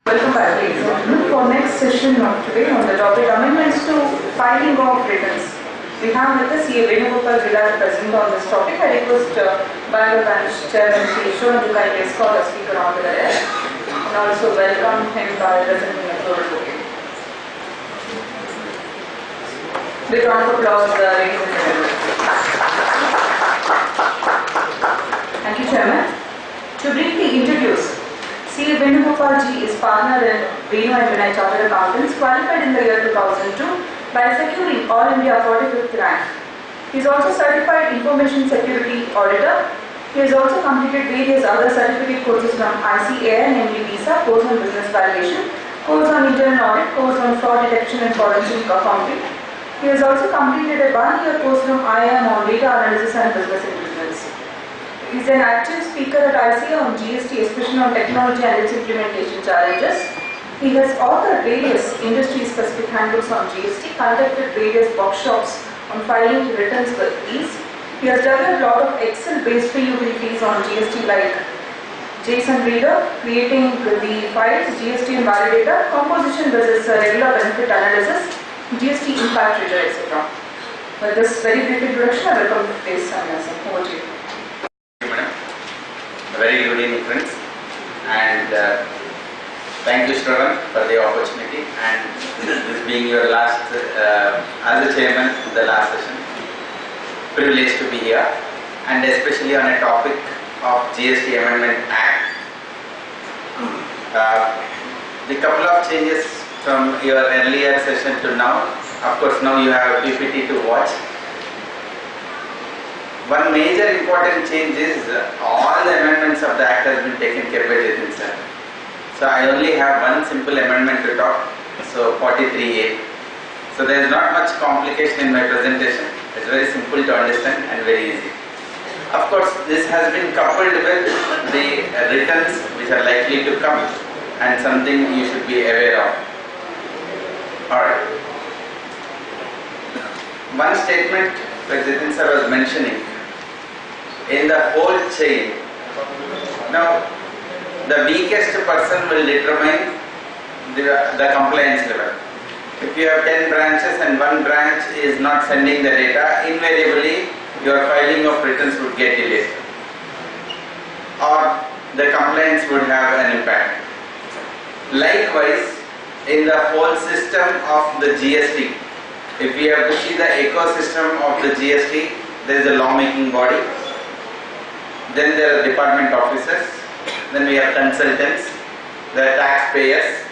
Welcome back, ladies and gentlemen, for next session of today on the topic amendments to filing of returns. We have with us Venugopal Gella to present on this topic. I request Bangalore Branch Chairman Shona to kindly escort a speaker on the dais and also welcome him by presenting a floral bouquet. Big round of applause, ladies and gentlemen. Thank you, Chairman. To briefly introduce, Venugopal G is partner in Venu and Vinay Chartered Accountants, qualified in the year 2002 by securing All India 45th rank. He is also certified Information Security Auditor. He has also completed various other certificate courses from ICAI, namely Visa, course on Business Validation, course on Internal Audit, course on Fraud Detection and Forensic Accounting. He has also completed a 1-year course from IIM on Data Analysis and Business Intelligence. He is an active speaker at ICA on GST, especially on technology and its implementation challenges. He has authored various industry-specific handbooks on GST, conducted various workshops on filing returns with ease. He has developed a lot of Excel-based utilities on GST like JSON Reader, creating the files, GST and validator, composition versus regular benefit analysis, GST impact reader, etc. With this very brief introduction, I welcome today's seminar. Over to you. A very good evening, friends, and thank you, Shravan, for the opportunity, and this being your last, as the chairman, the last session. Privileged to be here, and especially on a topic of GST Amendment Act. The couple of changes from your earlier session to now. Of course, now you have a PPT to watch. One major important change is all the amendments of the Act has been taken care by Jatin sir. So I only have one simple amendment to talk, so 43A. So there is not much complication in my presentation. It's very simple to understand and very easy. Of course, this has been coupled with the returns which are likely to come and something you should be aware of. Alright. One statement that Jatin sir was mentioning, in the whole chain. Now, the weakest person will determine the compliance level. If you have 10 branches and one branch is not sending the data, invariably your filing of returns would get delayed, or the compliance would have an impact. Likewise, in the whole system of the GST, if we have to see the ecosystem of the GST, there is a lawmaking body. Then there are department officers, then we have consultants, there are taxpayers,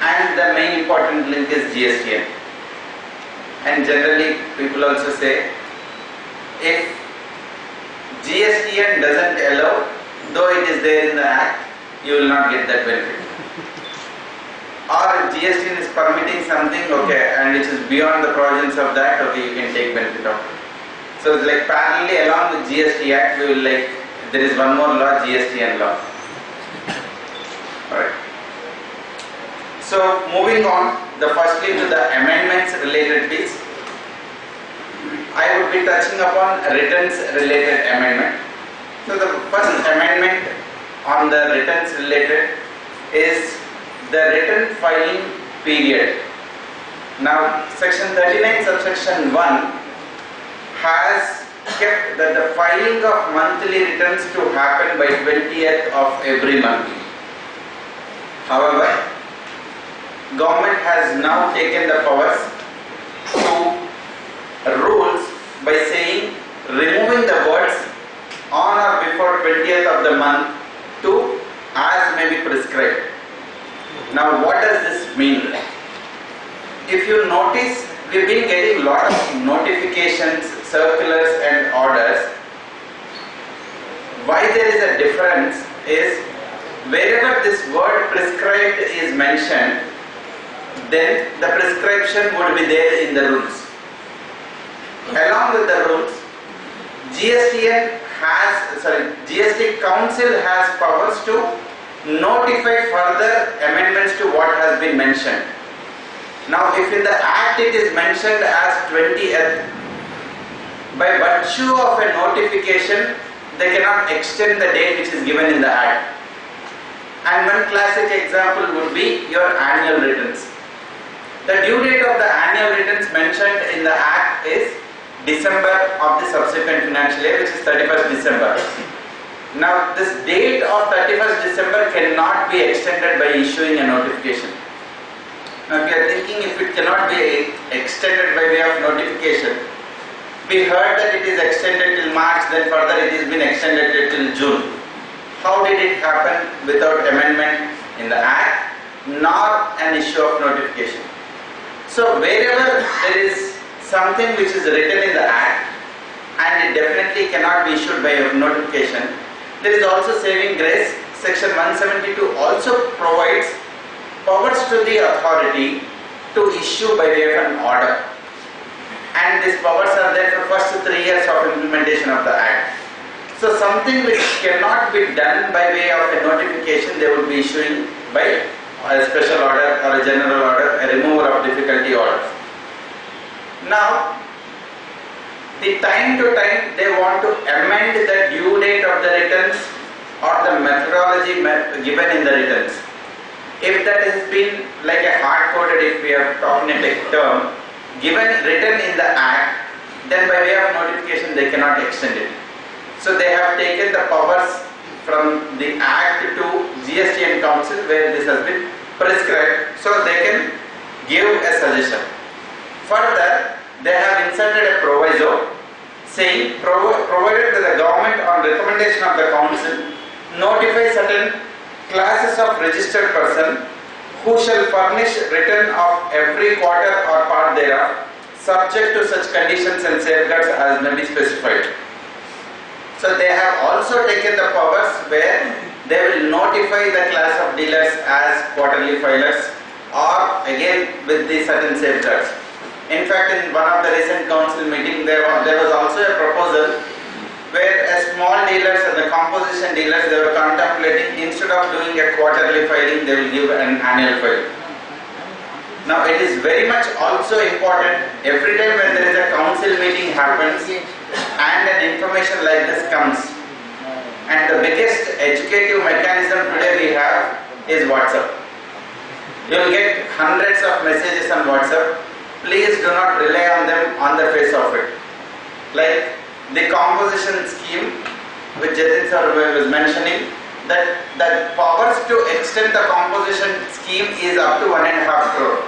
and the main important link is GSTN. And generally people also say, if GSTN doesn't allow, though it is there in the Act, you will not get that benefit. Or if GSTN is permitting something, okay, and which is beyond the provisions of that, okay, you can take benefit of it. So it's like parallelly along with GST Act, we will there is one more law, GSTN law. Alright. So moving on, firstly to the amendments related piece, I would be touching upon returns related amendment. So the first amendment on the returns related is the return filing period. Now section 39 subsection 1 has kept that the filing of monthly returns to happen by 20th of every month. However, government has now taken the powers to rules by saying removing the words on or before 20th of the month to as may be prescribed. Now what does this mean? If you notice, we've been getting a lot of notifications, circulars and orders. Why there is a difference is, wherever this word prescribed is mentioned, then the prescription would be there in the rules. Along with the rules, GST Council has powers to notify further amendments to what has been mentioned. Now if in the Act it is mentioned as 20th, by virtue of a notification, they cannot extend the date which is given in the Act. And one classic example would be your annual returns. The due date of the annual returns mentioned in the Act is December of the subsequent financial year, which is 31st December. Now, this date of 31st December cannot be extended by issuing a notification. Now, if you are thinking if it cannot be extended by way of notification, we heard that it is extended till March, then further it has been extended till June. How did it happen without amendment in the Act, nor an issue of notification? So wherever there is something which is written in the Act and it definitely cannot be issued by notification, there is also saving grace. Section 172 also provides powers to the authority to issue by way of an order. And these powers are there for first 3 years of implementation of the Act. So something which cannot be done by way of a notification, they will be issuing by a special order or a general order, a removal of difficulty order. Now, the time to time they want to amend the due date of the returns or the methodology given in the returns. If that has been like a hard-coded, if we are talking a tech term, written in the Act, then by way of notification they cannot extend it. So they have taken the powers from the Act to GST and Council where this has been prescribed, so they can give a suggestion. Further, they have inserted a proviso saying, provided that the government on recommendation of the Council notify certain classes of registered person who shall furnish return of every quarter or part thereof, subject to such conditions and safeguards as may be specified. So they have also taken the powers where they will notify the class of dealers as quarterly filers or again with the certain safeguards. In fact, in one of the recent council meeting there was also a proposal where a small dealers and the composition dealers, they were contemplating instead of doing a quarterly filing, they will give an annual file. Now it is very much also important, every time when there is a council meeting happens and an information like this comes, and the biggest educative mechanism today we have is WhatsApp. You will get hundreds of messages on WhatsApp. Please do not rely on them on the face of it. Like the composition scheme which Jatin sir was mentioning, that the powers to extend the composition scheme is up to 1.5 crore.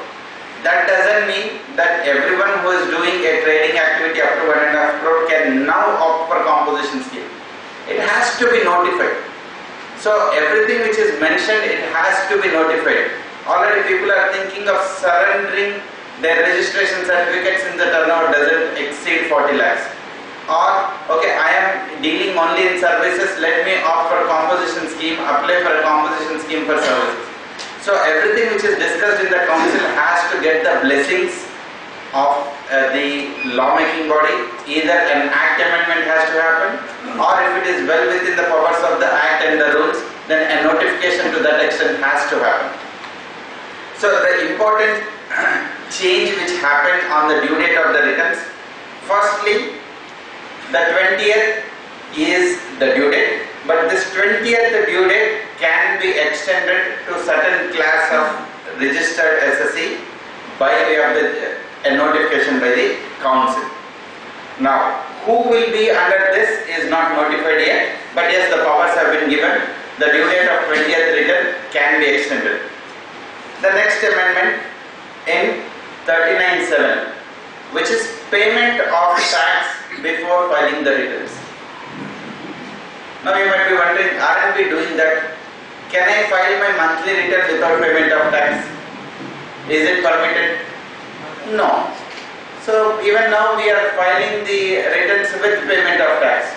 That doesn't mean that everyone who is doing a trading activity up to 1.5 crore can now opt for composition scheme. It has to be notified. So everything which is mentioned, it has to be notified. Already people are thinking of surrendering their registration certificates in the turnover doesn't exceed 40 lakhs. Or, okay, I am dealing only in services, let me opt for composition scheme, apply for a composition scheme for services. So everything which is discussed in the council has to get the blessings of the lawmaking body. Either an act amendment has to happen, or if it is well within the powers of the act and the rules, then a notification to that extent has to happen. So the important change which happened on the due date of the returns, firstly, the 20th is the due date, but this 20th due date can be extended to certain class of registered SSE by way of a notification by the council. Now, who will be under this is not notified yet, but yes, the powers have been given. The due date of 20th return can be extended. The next amendment in 39(7), which is payment of tax before filing the returns. Now you might be wondering, aren't we doing that? Can I file my monthly return without payment of tax? Is it permitted? No. So even now we are filing the returns with payment of tax.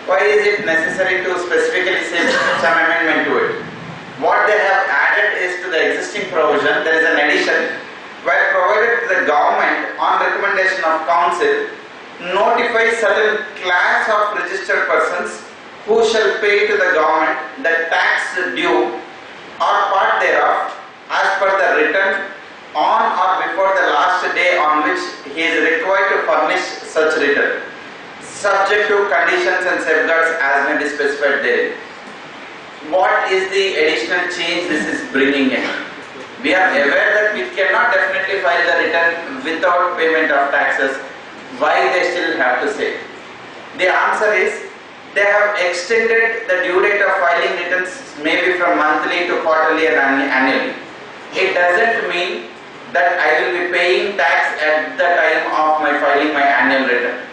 Why is it necessary to specifically say some amendment to it? What they have added is to the existing provision, there is an addition where provided the government on recommendation of council notify certain class of registered persons who shall pay to the government the tax due or part thereof as per the return on or before the last day on which he is required to furnish such return, subject to conditions and safeguards as may be specified therein. what is the additional change this is bringing in? We are aware that we cannot definitely file the return without payment of taxes. Why they still have to say? The answer is they have extended the due date of filing returns maybe from monthly to quarterly and annually. It doesn't mean that I will be paying tax at the time of my filing my annual return.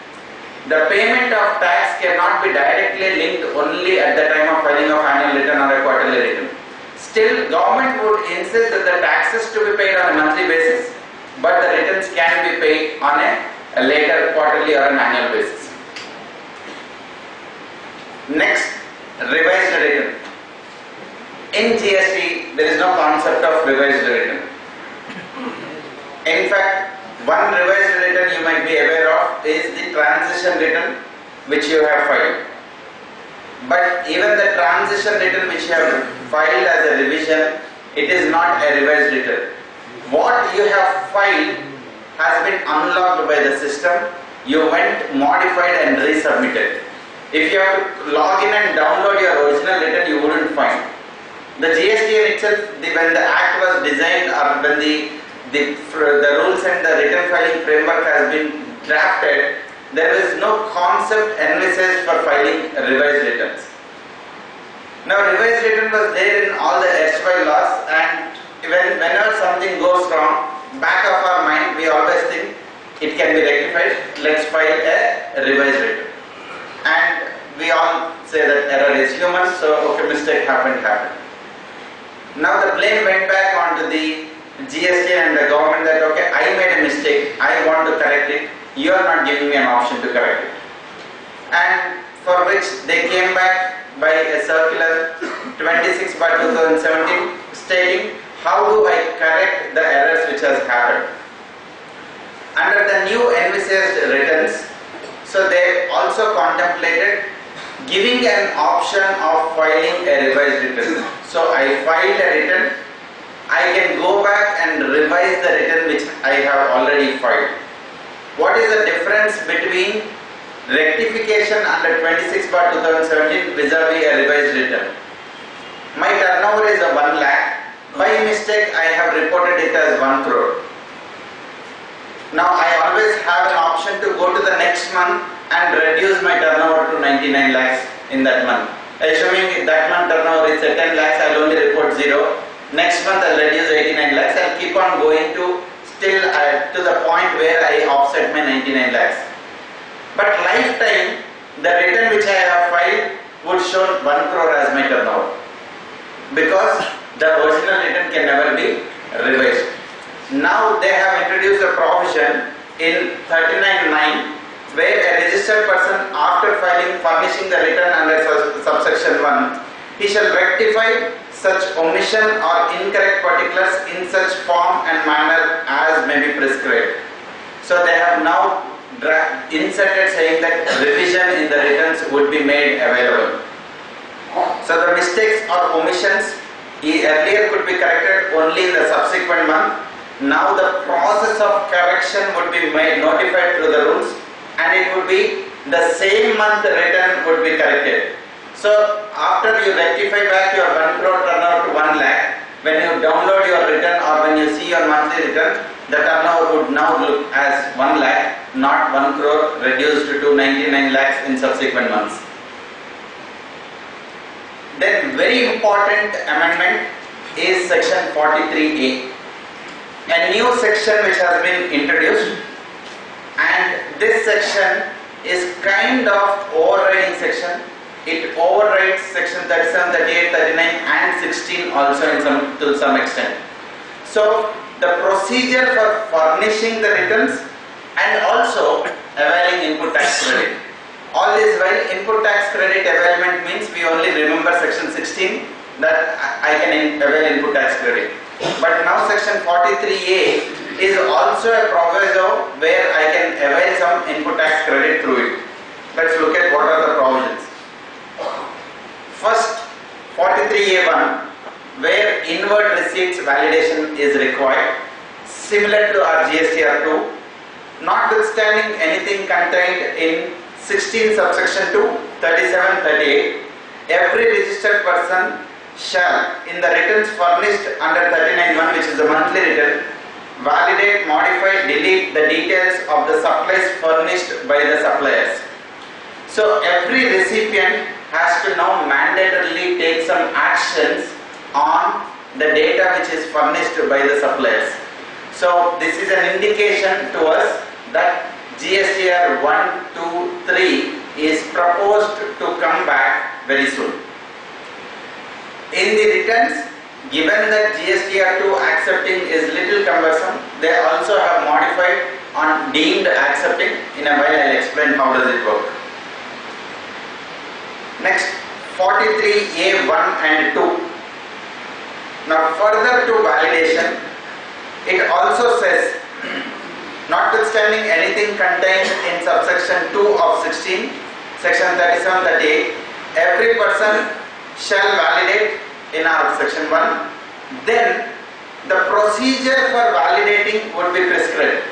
The payment of tax cannot be directly linked only at the time of filing of annual return or a quarterly return. Still, government would insist that the taxes to be paid on a monthly basis, but the returns can be paid on a later quarterly or an annual basis. Next, revised return. In GST, there is no concept of revised return. In fact, one revised return you might be aware of is the transition return which you have filed. But even the transition return which you have filed as a revision, it is not a revised return. What you have filed has been unlocked by the system. You went, modified and resubmitted. If you have to log in and download your original return, you wouldn't find. The GST itself, when the Act was designed or when the rules and the return filing framework has been drafted, there is no concept envisaged for filing revised returns. Now, revised return was there in all the erstwhile laws, and whenever something goes wrong, back of our mind we always think it can be rectified. Let's file a revised return, and we all say that error is human, so okay, mistake happened. Now the blame went back onto the GST and the government that okay, I made a mistake, I want to correct it, you are not giving me an option to correct it. And for which they came back by a circular 26/2017 stating how do I correct the errors which has happened. Under the new envisaged returns, so they also contemplated giving an option of filing a revised return. So I filed a return, I can go back and revise the return which I have already filed. What is the difference between rectification under 26/2017 vis-a-vis a revised return? My turnover is a 1 lakh. By mistake I have reported it as 1 crore. Now I always have an option to go to the next month and reduce my turnover to 99 lakhs in that month. Assuming that month turnover is at 10 lakhs, I will only report 0. Next month I will reduce 89 lakhs. I will keep on going to still to the point where I offset my 99 lakhs. But lifetime, the return which I have filed would show 1 crore as my turnover, because the original return can never be revised. Now they have introduced a provision in 39(9) where a registered person after filing furnishing the return under subsection 1, he shall rectify such omission or incorrect particulars in such form and manner as may be prescribed. So they have now inserted saying that revision in the returns would be made available. So the mistakes or omissions earlier could be corrected only in the subsequent month. Now the process of correction would be made notified through the rules, and it would be the same month the return would be corrected. So after you rectify back your 1 crore turnover to 1 lakh, when you download your return or when you see your monthly return, the turnover would now look as 1 lakh, not 1 crore reduced to 99 lakhs in subsequent months. Then very important amendment is section 43A. A new section which has been introduced, and this section is kind of overriding section. It overrides section 37, 38, 39 and 16 also to some extent. So the procedure for furnishing the returns and also availing input tax credit. All this while input tax credit availment means we only remember section 16 that I can avail input tax credit. But now section 43A is also a proviso where I can avail some input tax credit through it. Let's look at what are the provisions. First, 43A1, where inward receipts validation is required, similar to our GSTR2, notwithstanding anything contained in 16 subsection 2, 37, 38, every registered person shall, in the returns furnished under 39(1), which is the monthly return, validate, modify, delete the details of the supplies furnished by the suppliers. So every recipient has to now mandatorily take some actions on the data which is furnished by the suppliers. So this is an indication to us that GSTR 1, 2, 3 is proposed to come back very soon. In the returns, given that GSTR 2 accepting is little cumbersome, they also have modified on deemed accepting. In a while I will explain how does it work. Next, 43A1 and 2. Now further to validation, it also says, notwithstanding anything contained in subsection 2 of 16, section 37-38, every person shall validate in our section 1, then the procedure for validating would be prescribed.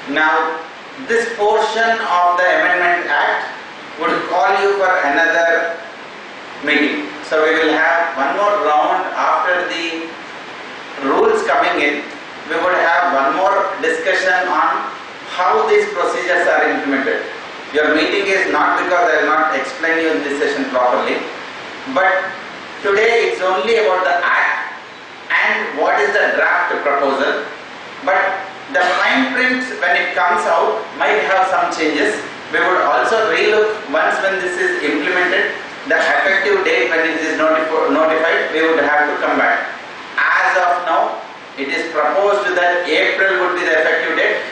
Now, this portion of the Amendment Act would call you for another meeting. So we will have one more round after the rules coming in. We would have one more discussion on how these procedures are implemented. Your meeting is not because I will not explain you in this session properly, but today it's only about the act and what is the draft proposal. But the fine print when it comes out might have some changes. We would also relook once when this is implemented, the effective date when it is notified, we would have to come back. As of now, it is proposed that April would be the effective date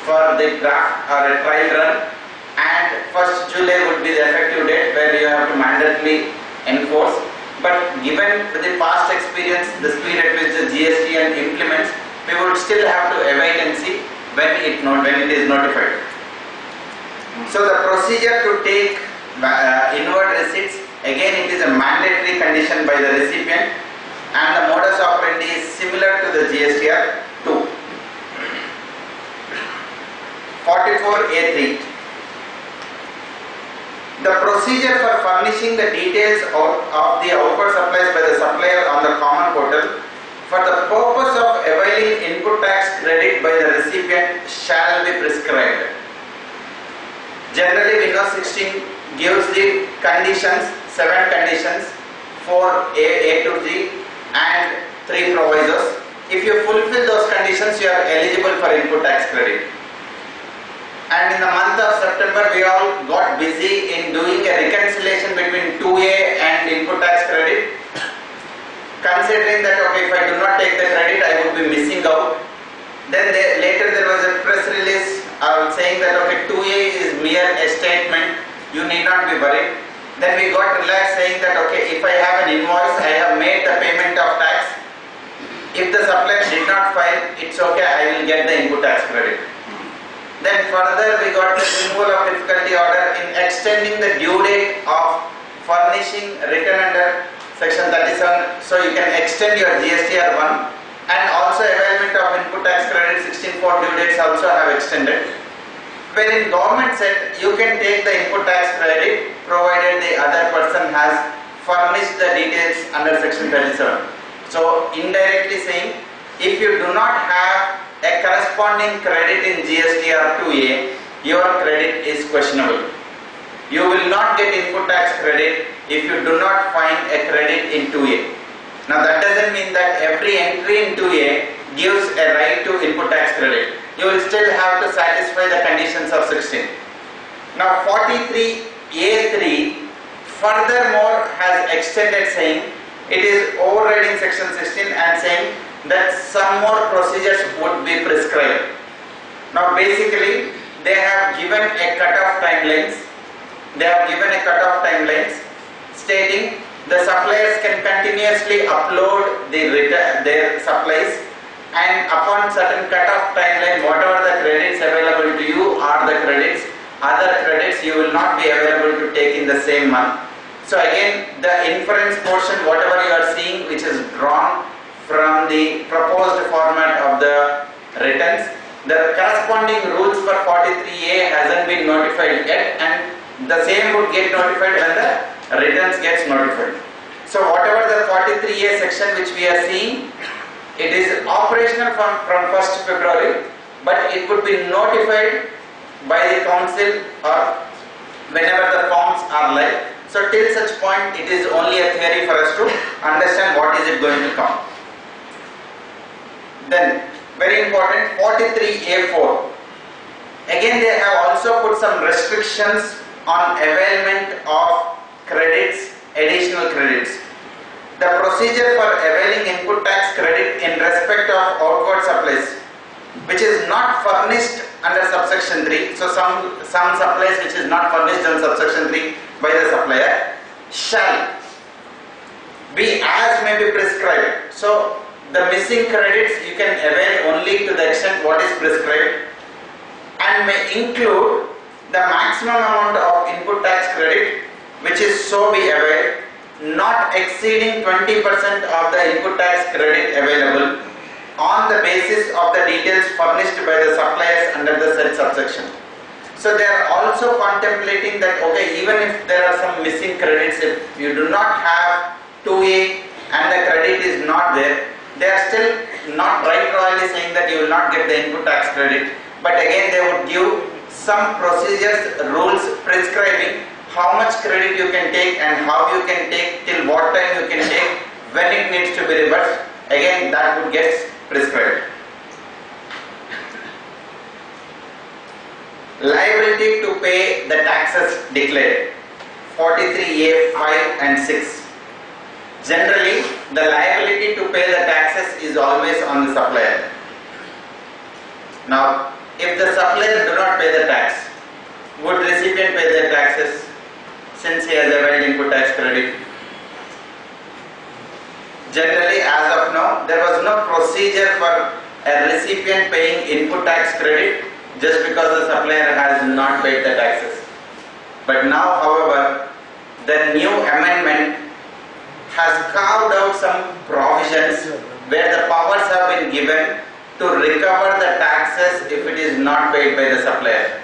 for the draft or a trial run, and 1st July would be the effective date where you have to mandatorily enforce. But given the past experience, the speed at which the GSTN implements, we would still have to await and see when it is notified. So the procedure to take inward receipts, again it is a mandatory condition by the recipient, and the modus operandi is similar to the GSTR 2. 44A3. The procedure for furnishing the details of the outward supplies by the supplier on the common portal for the purpose of availing input tax credit by the recipient shall be prescribed. Generally, we know 16 gives the conditions, 7 conditions, 4 A to G and 3 provisos. If you fulfill those conditions, you are eligible for input tax credit. And in the month of September, we all got busy in doing a reconciliation between 2A and input tax credit. Considering that, okay, if I do not take the credit, I would be missing out. Then later there was a press release saying that, okay, 2A is mere a statement, you need not be worried. Then we got relaxed saying that, okay, if I have an invoice, I have made the payment of tax. If the supplier did not file, it's okay, I will get the input tax credit. Then further we got the removal of difficulty order in extending the due date of furnishing written under section 37, so you can extend your GSTR 1, and also availment of input tax credit 16 for due dates also have extended. Wherein government said you can take the input tax credit provided the other person has furnished the details under section 37. So indirectly saying, if you do not have a corresponding credit in GSTR 2A, your credit is questionable. You will not get input tax credit if you do not find a credit in 2A. Now that doesn't mean that every entry in 2A gives a right to input tax credit. You will still have to satisfy the conditions of 16. Now 43A3 furthermore has extended, saying it is overriding section 16 and saying that some more procedures would be prescribed. Now basically they have given a cut-off timelines. Stating the suppliers can continuously upload their supplies, and upon certain cut-off timeline, whatever the credits available to you are the credits. Other credits you will not be available to take in the same month. So again, the inference portion, whatever you are seeing, which is drawn from the proposed format of the returns, the corresponding rules for 43A hasn't been notified yet, and The same would get notified when the returns gets notified. So whatever the 43A section which we are seeing, it is operational from 1st February, but it could be notified by the council or whenever the forms are live. So till such point it is only a theory for us to understand what is it going to come. Then very important, 43A4. Again they have also put some restrictions on availment of credits, additional credits. The procedure for availing input tax credit in respect of outward supplies which is not furnished under subsection 3, so some supplies which is not furnished under subsection 3 by the supplier shall be as may be prescribed. So the missing credits you can avail only to the extent what is prescribed, and may include the maximum amount of input tax credit which is so be availed not exceeding 20% of the input tax credit available on the basis of the details furnished by the suppliers under the said subsection. So they are also contemplating that okay, even if there are some missing credits, if you do not have 2A and the credit is not there, they are still not royally saying that you will not get the input tax credit, but again they would give some procedures, rules prescribing how much credit you can take and how you can take, till what time you can take, when it needs to be reversed. Again that would get prescribed. Liability to pay the taxes declared, 43A 5 and 6. Generally the liability to pay the taxes is always on the supplier. Now if the supplier do not pay the tax, would recipient pay their taxes since he has availed input tax credit? Generally as of now there was no procedure for a recipient paying input tax credit just because the supplier has not paid the taxes. But now however the new amendment has carved out some provisions where the powers have been given to recover the taxes if it is not paid by the supplier.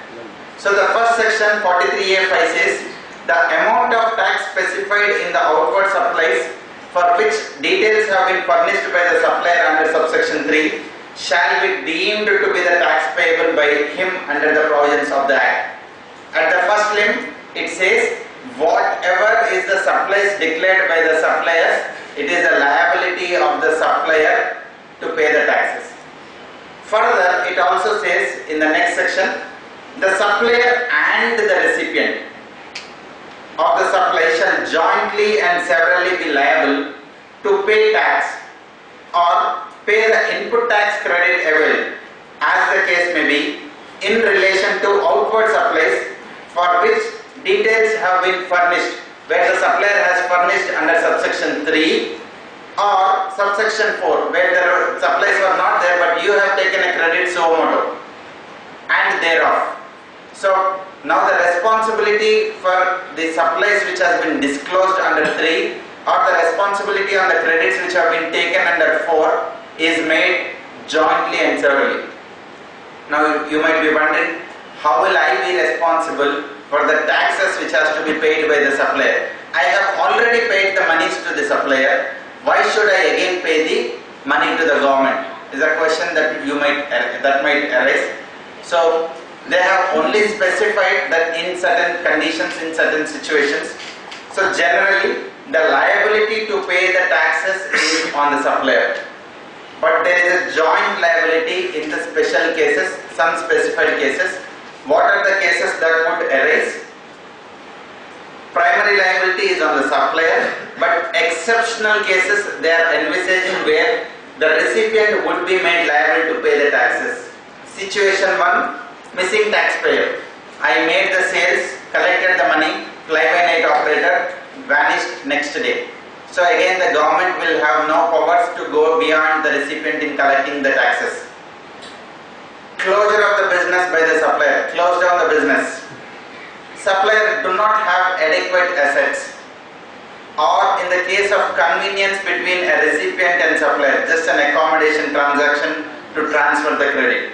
So the first section 43A 5 says the amount of tax specified in the outward supplies for which details have been furnished by the supplier under subsection 3 shall be deemed to be the tax payable by him under the provisions of the Act. At the first limb it says whatever is the supplies declared by the suppliers, it is a liability of the supplier to pay the taxes. Further it also says in the next section, the supplier and the recipient of the supply shall jointly and severally be liable to pay tax or pay the input tax credit availed, as the case may be, in relation to outward supplies for which details have been furnished, where the supplier has furnished under subsection 3 or subsection 4, where the supplies were not there but you have taken a credit suo motu and thereof. So now the responsibility for the supplies which has been disclosed under 3 or the responsibility on the credits which have been taken under 4 is made jointly and severally. Now you might be wondering, how will I be responsible for the taxes which has to be paid by the supplier? I have already paid the monies to the supplier. Why should I again pay the money to the government? Is a question that might arise. So they have only specified that in certain conditions, in certain situations. So generally the liability to pay the taxes is on the supplier. But there is a joint liability in the special cases, some specified cases. What are the cases that would arise? Primary liability is on the supplier, but exceptional cases they are envisaging where the recipient would be made liable to pay the taxes. Situation 1, missing taxpayer. I made the sales, collected the money, fly-by-night operator, vanished next day. So again the government will have no powers to go beyond the recipient in collecting the taxes. Closure of the business by the supplier, close down the business. Supplier do not have adequate assets, or in the case of convenience between a recipient and supplier, just an accommodation transaction to transfer the credit.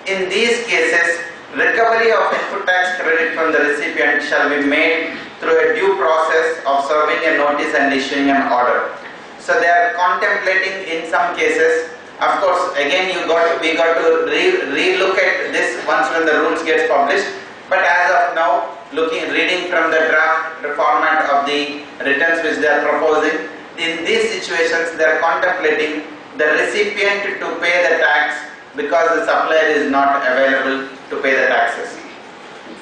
In these cases Recovery of input tax credit from the recipient shall be made through a due process of serving a notice and issuing an order. So they are contemplating in some cases. Of course, again we got to re-look at this once when the rules gets published. But as of now, reading from the draft format of the returns which they are proposing, in these situations they are contemplating the recipient to pay the tax because the supplier is not available to pay the taxes.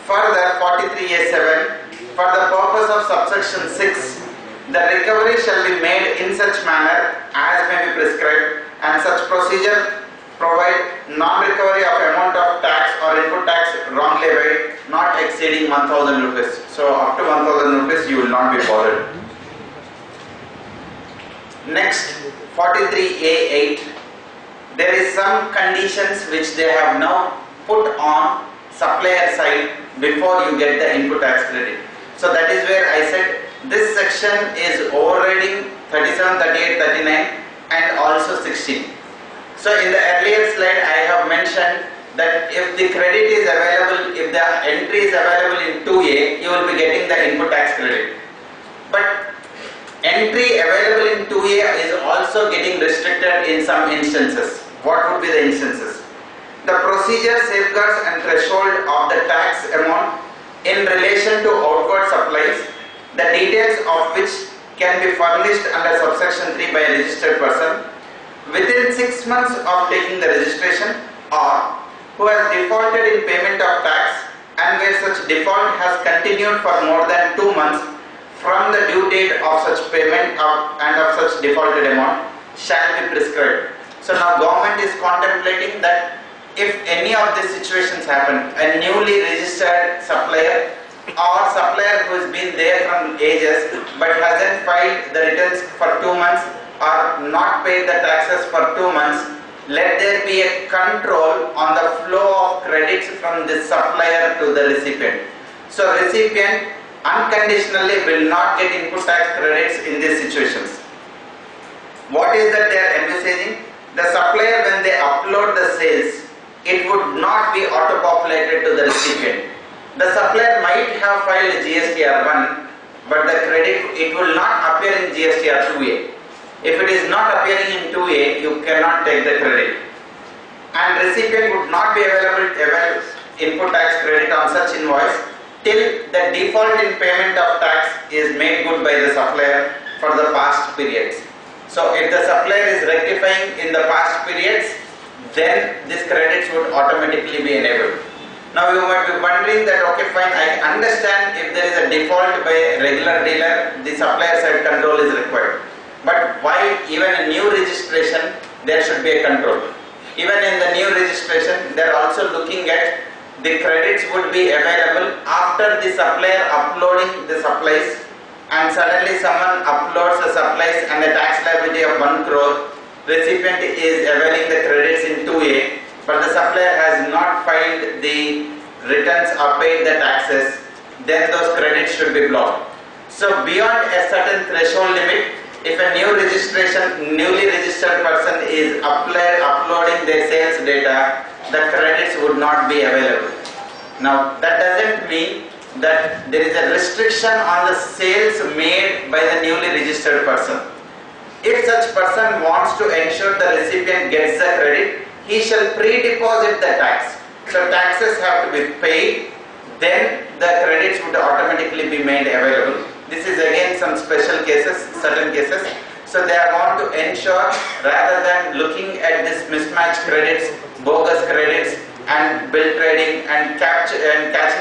Further, 43A7, for the purpose of subsection 6, the recovery shall be made in such manner as may be prescribed, and such procedure provide non-recovery of amount of tax or input tax wrongly levied not exceeding 1000 rupees. So up to 1000 rupees you will not be bothered. Next, 43A8, there is some conditions which they have now put on supplier side before you get the input tax credit. So that is where I said this section is overriding 37, 38, 39 and also 16. So in the earlier slide I have mentioned that if the credit is available, if the entry is available in 2A, you will be getting the input tax credit. But entry available in 2A is also getting restricted in some instances. What would be the instances? The procedure, safeguards and threshold of the tax amount in relation to outward supplies, the details of which can be furnished under subsection 3 by a registered person within 6 months of taking the registration, or who has defaulted in payment of tax and where such default has continued for more than 2 months from the due date of such payment and of such defaulted amount shall be prescribed. So now government is contemplating that if any of these situations happen, a newly registered supplier or supplier who has been there from ages but hasn't filed the returns for 2 months or not paid the taxes for 2 months, let there be a control on the flow of credits from the supplier to the recipient. So recipient unconditionally will not get input tax credits in these situations. What is that they are envisaging? The supplier, when they upload the sales, it would not be auto-populated to the recipient. The supplier might have filed GSTR 1, but the credit, it will not appear in GSTR 2A. If it is not appearing in 2A, you cannot take the credit. And recipient would not be available input tax credit on such invoice till the default in payment of tax is made good by the supplier for the past periods. So if the supplier is rectifying in the past periods, then these credits would automatically be enabled. Now you might be wondering that, okay fine, I understand if there is a default by a regular dealer, the supplier side control is required. But why even a new registration, there should be a control. Even in the new registration, they are also looking at the credits would be available after the supplier uploading the supplies, and suddenly someone uploads the supplies and the tax liability of 1 crore, recipient is availing the credits in 2A, but the supplier has not filed the returns or paid the taxes, then those credits should be blocked. So beyond a certain threshold limit, if a newly registered person is uploading their sales data, the credits would not be available. Now that doesn't mean that there is a restriction on the sales made by the newly registered person. If such person wants to ensure the recipient gets the credit, he shall pre-deposit the tax. So taxes have to be paid, then the credits would automatically be made available. This is again some special cases, certain cases. So they want to ensure, rather than looking at this mismatched credits, bogus credits and bill trading and catching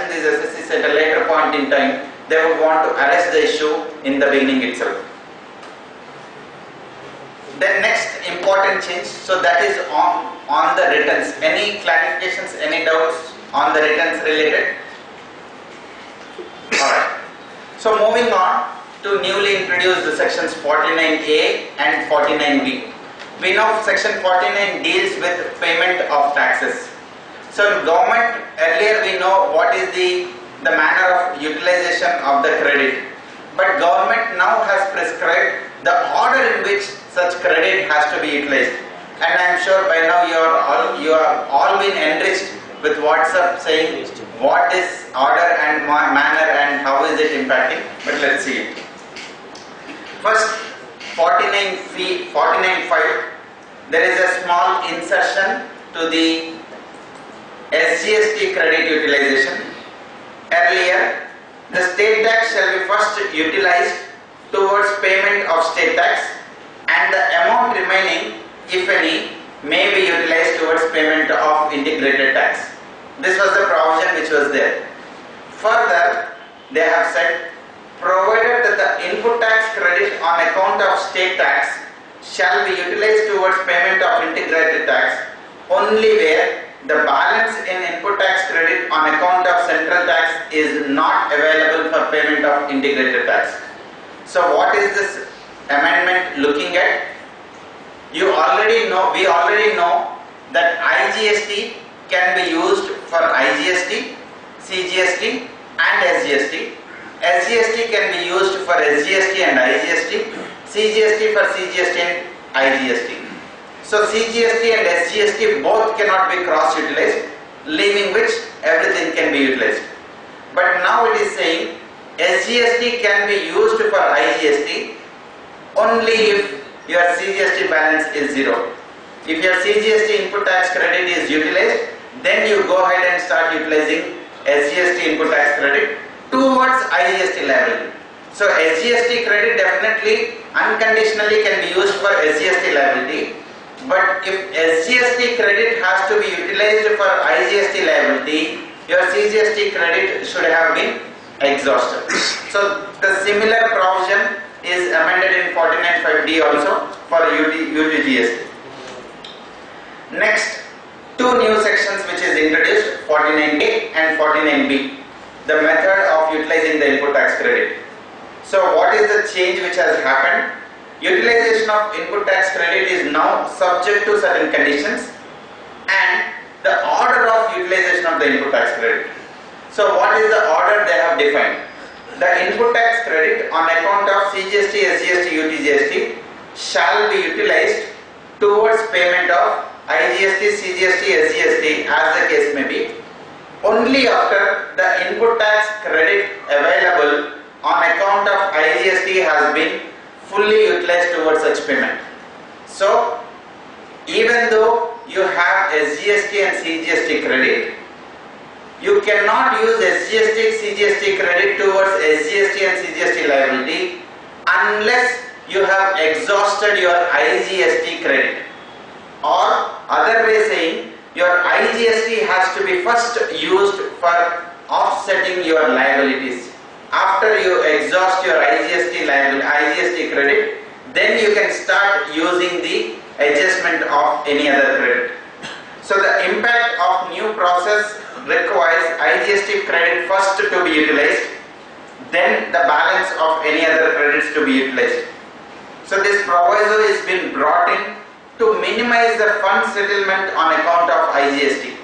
these SSCs at a later point in time, they would want to arrest the issue in the beginning itself. The next important change, so that is on the returns. Any clarifications, any doubts on the returns related? Alright. So moving on to newly introduced sections 49A and 49B. We know section 49 deals with payment of taxes. So in government, earlier we know what is the manner of utilization of the credit. But government now has prescribed the order in which such credit has to be utilized. And I am sure by now you are all been enriched with WhatsApp saying what is order and manner and how is it impacting, but let's see it. First, 49.5, there is a small insertion to the SGST credit utilization. Earlier, the state tax shall be first utilized towards payment of state tax, and the amount remaining, if any, may be utilized towards payment of integrated tax. This was the provision which was there. Further, they have said, provided that the input tax credit on account of state tax shall be utilized towards payment of integrated tax only where the balance in input tax credit on account of central tax is not available for payment of integrated tax. So what is this amendment looking at? We already know that IGST can be used for IGST, CGST and SGST. SGST can be used for SGST and IGST, CGST for CGST and IGST. So CGST and SGST both cannot be cross-utilized, leaving which everything can be utilized. But now it is saying SGST can be used for IGST only if your CGST balance is zero. If your CGST input tax credit is utilized, then you go ahead and start utilizing SGST input tax credit towards IGST liability. So SGST credit definitely unconditionally can be used for SGST liability, but if SGST credit has to be utilized for IGST liability, your CGST credit should have been exhausted. So the similar provision is amended in 49.5D also for UTGST. Next, two new sections which is introduced, 49A and 49B, the method of utilizing the input tax credit. So what is the change which has happened? Utilization of input tax credit is now subject to certain conditions and the order of utilization of the input tax credit. So what is the order they have defined? The input tax credit on account of CGST, SGST, UTGST shall be utilized towards payment of IGST, CGST, SGST as the case may be, only after the input tax credit available on account of IGST has been fully utilized towards such payment. So even though you have SGST and CGST credit, you cannot use SGST, CGST credit towards SGST and CGST liability unless you have exhausted your IGST credit. Or other way saying, your IGST has to be first used for offsetting your liabilities. After you exhaust your IGST credit, then you can start using the adjustment of any other credit. So the impact of new process requires IGST credit first to be utilized, then the balance of any other credits to be utilized. So this proviso is been brought in to minimize the fund settlement on account of IGST.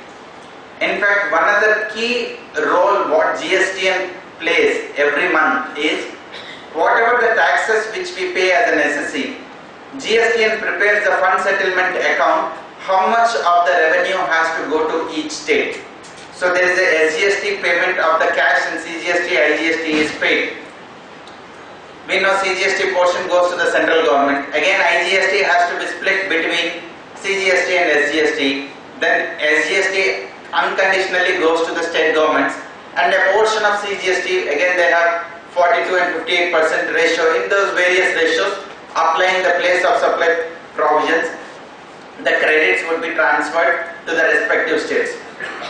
In fact, one other key role what GSTN plays every month is whatever the taxes which we pay as an SSC, GSTN prepares the fund settlement account, how much of the revenue has to go to each state. So there is a SGST payment of the cash and CGST, IGST is paid. We know CGST portion goes to the central government. Again IGST has to be split between CGST and SGST. Then SGST unconditionally goes to the state governments. And a portion of CGST, again they have 42 and 58% ratio. In those various ratios, applying the place of supply provisions, the credits would be transferred to the respective states.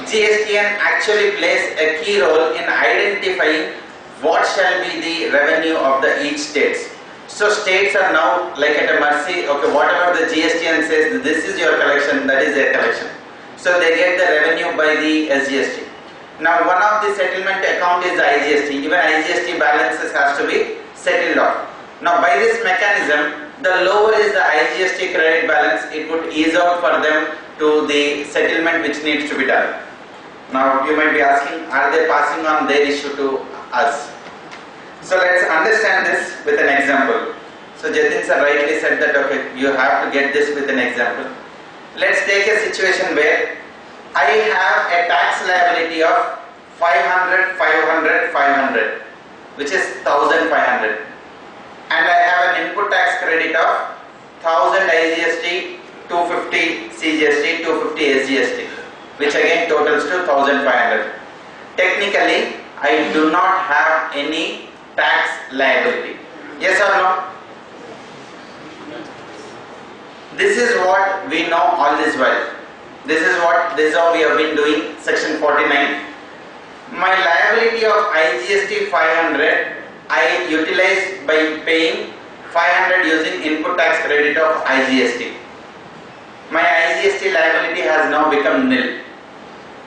GSTN actually plays a key role in identifying what shall be the revenue of the each states. So states are now like at a mercy, okay, whatever the GSTN says, this is your collection, that is their collection. So they get the revenue by the SGST. Now one of the settlement account is the IGST. Even IGST balances has to be settled off. Now by this mechanism, the lower is the IGST credit balance, it would ease out for them to the settlement which needs to be done. Now you might be asking, are they passing on their issue to us? So let's understand this with an example. So Jatin sir rightly said that okay, you have to get this with an example. Let's take a situation where I have a tax liability of 500, 500, 500, which is 1500, and I have an input tax credit of 1000 IGST, 250 CGST, 250 SGST, which again totals to 1500. Technically, I do not have any tax liability. Yes or no? This is what we know all this while. This is how we have been doing section 49. My liability of IGST 500, I utilize by paying 500 using input tax credit of IGST. My IGST liability has now become nil.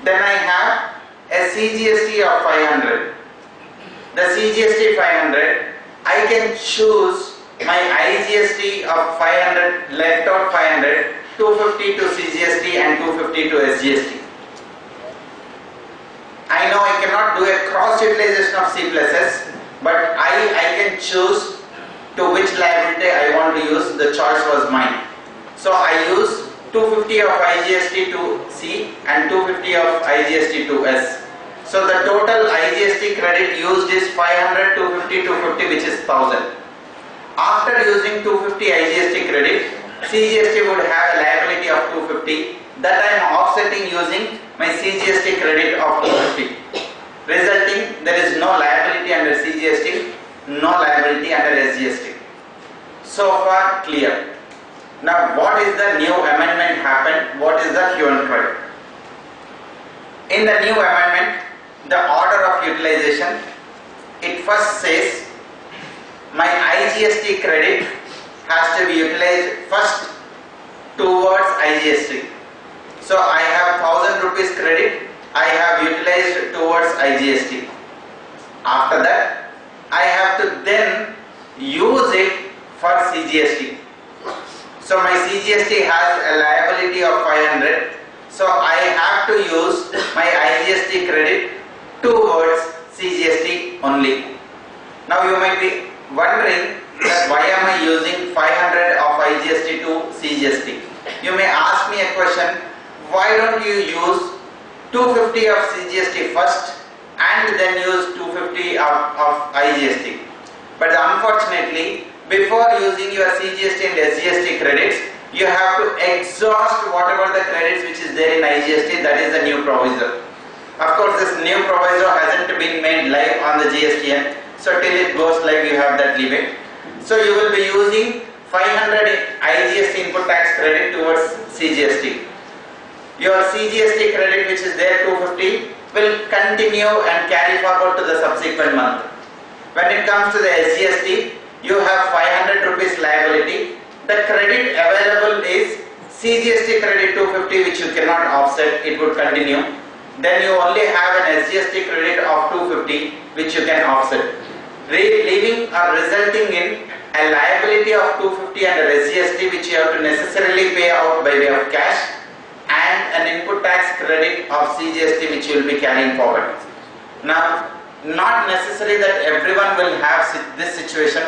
Then I have a CGST of 500. The CGST 500, I can choose my IGST of 500, left out 500, 250 to CGST and 250 to SGST. I know I cannot do a cross utilization of C plus S, but I can choose to which liability I want to use. The choice was mine. So I use 250 of IGST to C and 250 of IGST to S. So the total IGST credit used is 500, 250, 250, which is 1000. After using 250 IGST credit, CGST would have a liability of 250 that I am offsetting using my CGST credit of 250. Resulting, there is no liability under CGST, no liability under SGST. So far clear. Now what is the new amendment happened? What is the hue and cry? In the new amendment, the order of utilization, it first says my IGST credit has to be utilized first towards IGST. So I have 1000 rupees credit, I have utilized towards IGST. After that, I have to then use it for CGST. So my CGST has a liability of 500. So I have to use my IGST credit towards CGST only. Now you might be wondering that why am I using 500 of IGST to CGST? You may ask me a question, why don't you use 250 of CGST first and then use 250 of IGST? But unfortunately, before using your CGST and SGST credits, you have to exhaust whatever the credits which is there in IGST, that is the new proviso. Of course, this new proviso hasn't been made live on the GSTN, so till it goes live you have that leeway. So you will be using 500 IGST input tax credit towards CGST. Your CGST credit which is there 250 will continue and carry forward to the subsequent month. When it comes to the SGST, you have 500 rupees liability. The credit available is CGST credit 250 which you cannot offset, it would continue. Then you only have an SGST credit of 250 which you can offset, leaving or resulting in a liability of 250 under SGST which you have to necessarily pay out by way of cash, and an input tax credit of CGST which you will be carrying forward. Now, not necessary that everyone will have this situation,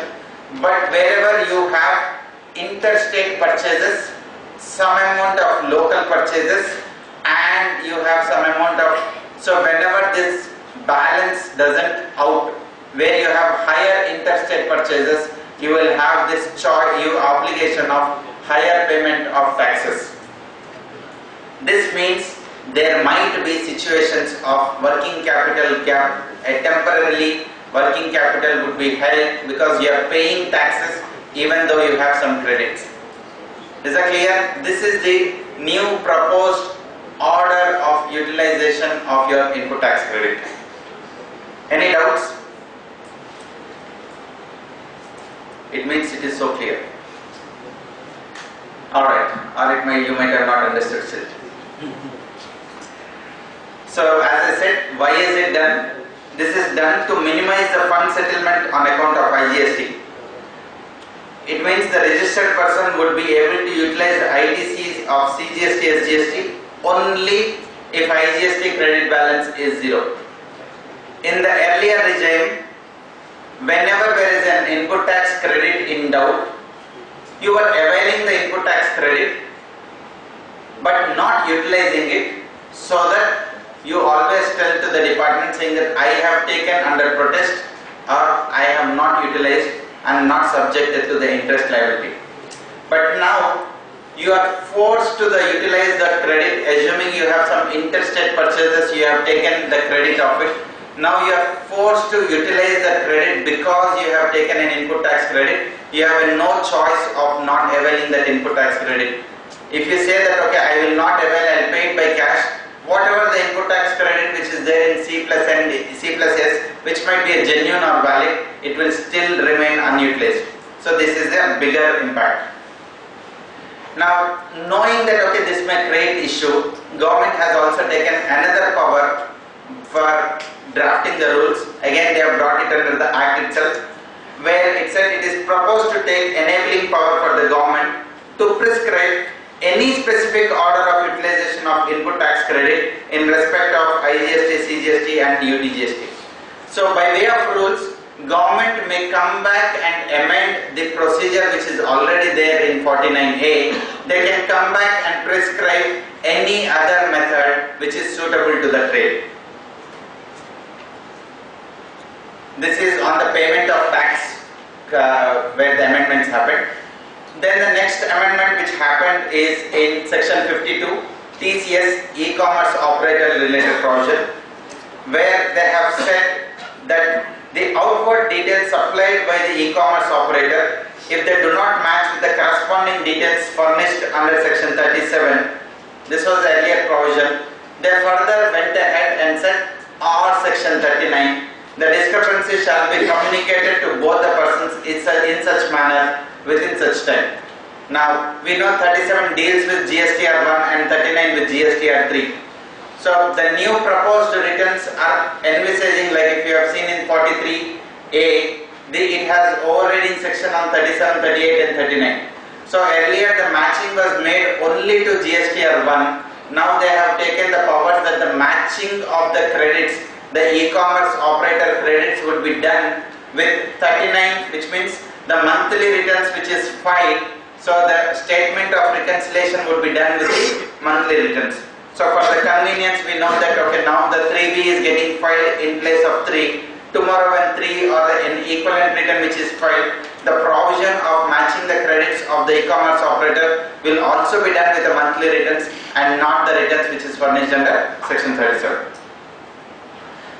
but wherever you have interstate purchases, some amount of local purchases, and you have some amount of, so whenever this balance doesn't out, where you have higher interstate purchases, you will have this obligation of higher payment of taxes. This means there might be situations of working capital gap. Temporarily working capital would be held because you are paying taxes even though you have some credits. Is that clear? This is the new proposed order of utilization of your input tax credit. Any doubts? It means it is so clear. Alright, or you might have not understood it. So as I said, why is it done? This is done to minimize the fund settlement on account of IGST. It means the registered person would be able to utilize the ITCs of CGST, SGST only if IGST credit balance is 0. In the earlier regime, whenever there is an input tax credit in doubt, you are availing the input tax credit but not utilizing it, so that you always tell to the department saying that I have taken under protest or I have not utilized and not subjected to the interest liability. But now you are forced to utilize the credit, assuming you have some interstate purchases, you have taken the credit of it. Now you are forced to utilize the credit because you have taken an input tax credit. You have no choice of not availing that input tax credit. If you say that okay, I will not avail, I will pay it by cash, whatever the input tax credit which is there in C plus N, C plus S, which might be a genuine or valid, it will still remain unutilized. So this is a bigger impact. Now, knowing that okay, this may create issue, government has also taken another power for drafting the rules. Again, they have brought it under the Act itself, where it said it is proposed to take enabling power for the government to prescribe any specific order of utilization of input tax credit in respect of IGST, CGST and UTGST. So by way of rules, government may come back and amend the procedure which is already there in 49A. They can come back and prescribe any other method which is suitable to the trade. This is on the payment of tax where the amendments happened. Then the next amendment which happened is in section 52, TCS e-commerce operator related provision, where they have said that the outward details supplied by the e-commerce operator, if they do not match with the corresponding details furnished under section 37, this was the earlier provision, they further went ahead and said or section 39, the discrepancy shall be communicated to both the persons in such manner within such time. Now we know 37 deals with GSTR 1 and 39 with GSTR 3. So the new proposed returns are envisaging, like if you have seen in 43A, it has overriding section on 37, 38 and 39. So earlier the matching was made only to GSTR 1. Now they have taken the powers that the matching of the credits, the e-commerce operator credits would be done with 39, which means the monthly returns which is filed. So the statement of reconciliation would be done with the monthly returns. So for the convenience, we know that okay, now the 3B is getting filed in place of 3. Tomorrow when 3 or an equivalent return which is filed, the provision of matching the credits of the e-commerce operator will also be done with the monthly returns and not the returns which is furnished under section 37.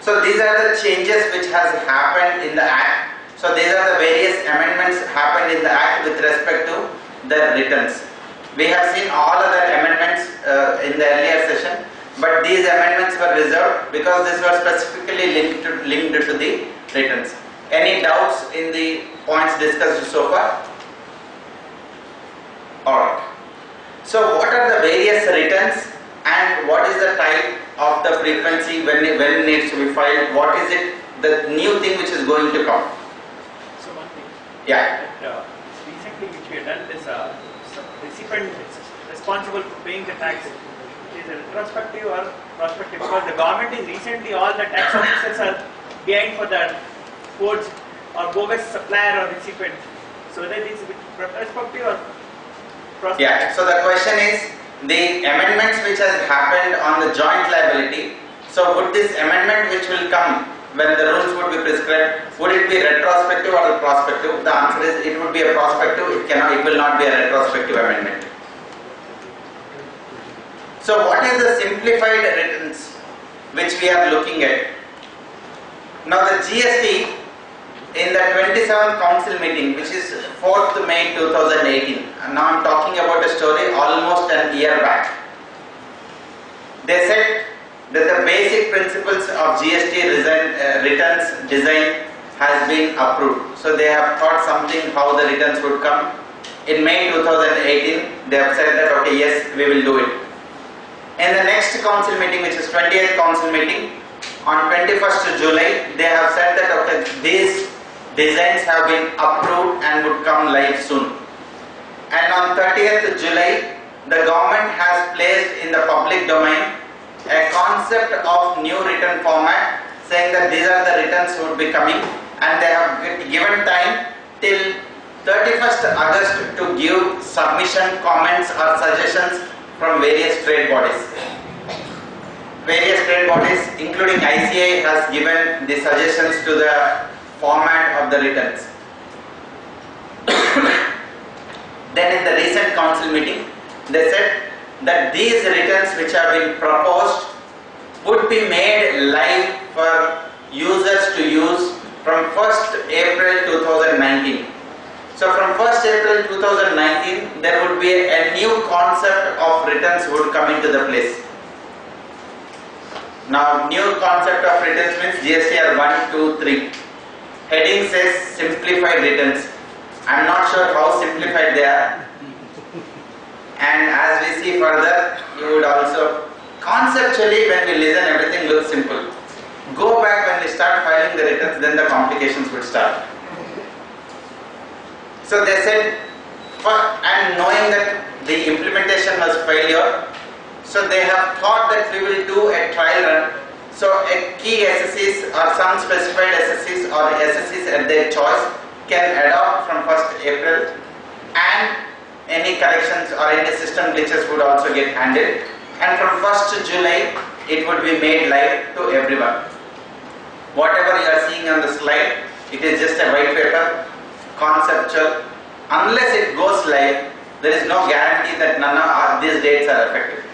So these are the changes which has happened in the Act. So these are the various amendments happened in the Act with respect to the returns. We have seen all other amendments in the earlier session, but these amendments were reserved because these were specifically linked to the returns. Any doubts in the points discussed so far? Alright. So what are the various returns and what is the type of the frequency when it needs to be filed? What is it, the new thing which is going to come? So one thing. Yeah. Recently which we have done is recipient responsible for paying the tax. Is it retrospective or prospective? Because the government is recently, all the tax officers are behind for the codes or bogus supplier or recipient. So whether it is retrospective or prospective? Yeah, so the question is the amendments which has happened on the joint liability. So would this amendment which will come when the rules would be prescribed, would it be retrospective or prospective? The answer is it would be a prospective, it will not be a retrospective amendment. So what is the simplified returns which we are looking at? Now the GST in the 27th council meeting, which is 4th May 2018, and now I am talking about a story almost a year back. They said that the basic principles of GST returns design has been approved. So they have thought something how the returns would come. In May 2018, they have said that okay, yes, we will do it. In the next council meeting, which is 20th council meeting, on 21st July, they have said that okay, these designs have been approved and would come live soon. And on 30th July, the government has placed in the public domain a concept of new return format, saying that these are the returns would be coming, and they have given time till 31st August to give submission, comments or suggestions from various trade bodies. various trade bodies including ICI has given the suggestions to the format of the returns. Then in the recent council meeting, they said that these returns which have been proposed would be made live for users to use from 1st April 2019. So from 1st April 2019, there would be a new concept of returns would come into the place. Now, new concept of returns means GSTR 1, 2, 3. Heading says simplified returns. I am not sure how simplified they are. And as we see further, you would also, conceptually when we listen everything looks simple. Go back when we start filing the returns, then the complications would start. So they said, and knowing that the implementation was failure, so they have thought that we will do a trial run. So a key SSEs or some specified SSEs or SSEs at their choice can adopt from 1st April, and any corrections or any system glitches would also get handled, and from 1st July it would be made live to everyone. Whatever you are seeing on the slide, it is just a white paper, conceptual. Unless it goes live, there is no guarantee that none of these dates are effective.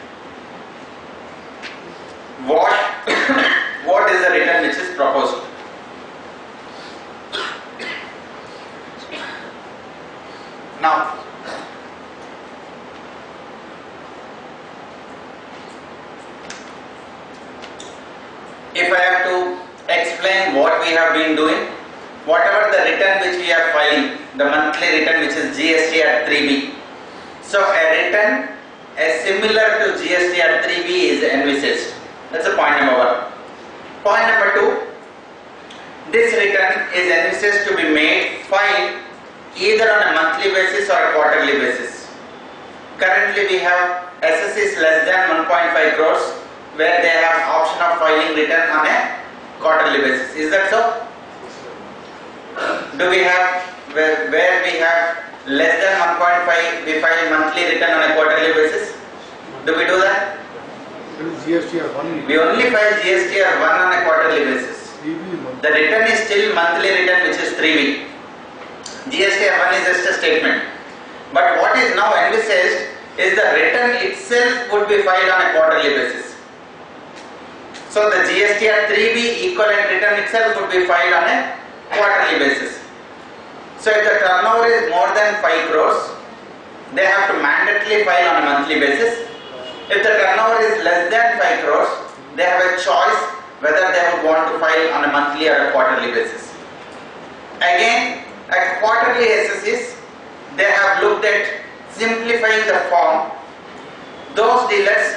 What is the return which is proposed? Now, if I have to explain what we have been doing, whatever the return which we are filing, the monthly return which is GSTR 3B. So a return similar to GSTR 3B is envisaged. That's a point number 1. Point number 2, this return is envisaged to be made, filed either on a monthly basis or a quarterly basis. Currently we have SSEs less than 1.5 crores where they have option of filing return on a quarterly basis. Is that so? Do we have where we have less than 1.5 we file monthly return on a quarterly basis? Do we do that? GSTR 1. We only file GSTR 1 on a quarterly basis. The return is still monthly return which is 3B. GSTR 1 is just a statement. But what is now envisaged is the return itself would be filed on a quarterly basis. So the GSTR 3B equivalent return itself would be filed on a quarterly basis. So if the turnover is more than 5 crores, they have to mandatorily file on a monthly basis. If the turnover is less than 5 crores, they have a choice whether they would want to file on a monthly or a quarterly basis. Again, at quarterly SSEs, they have looked at simplifying the form. Those dealers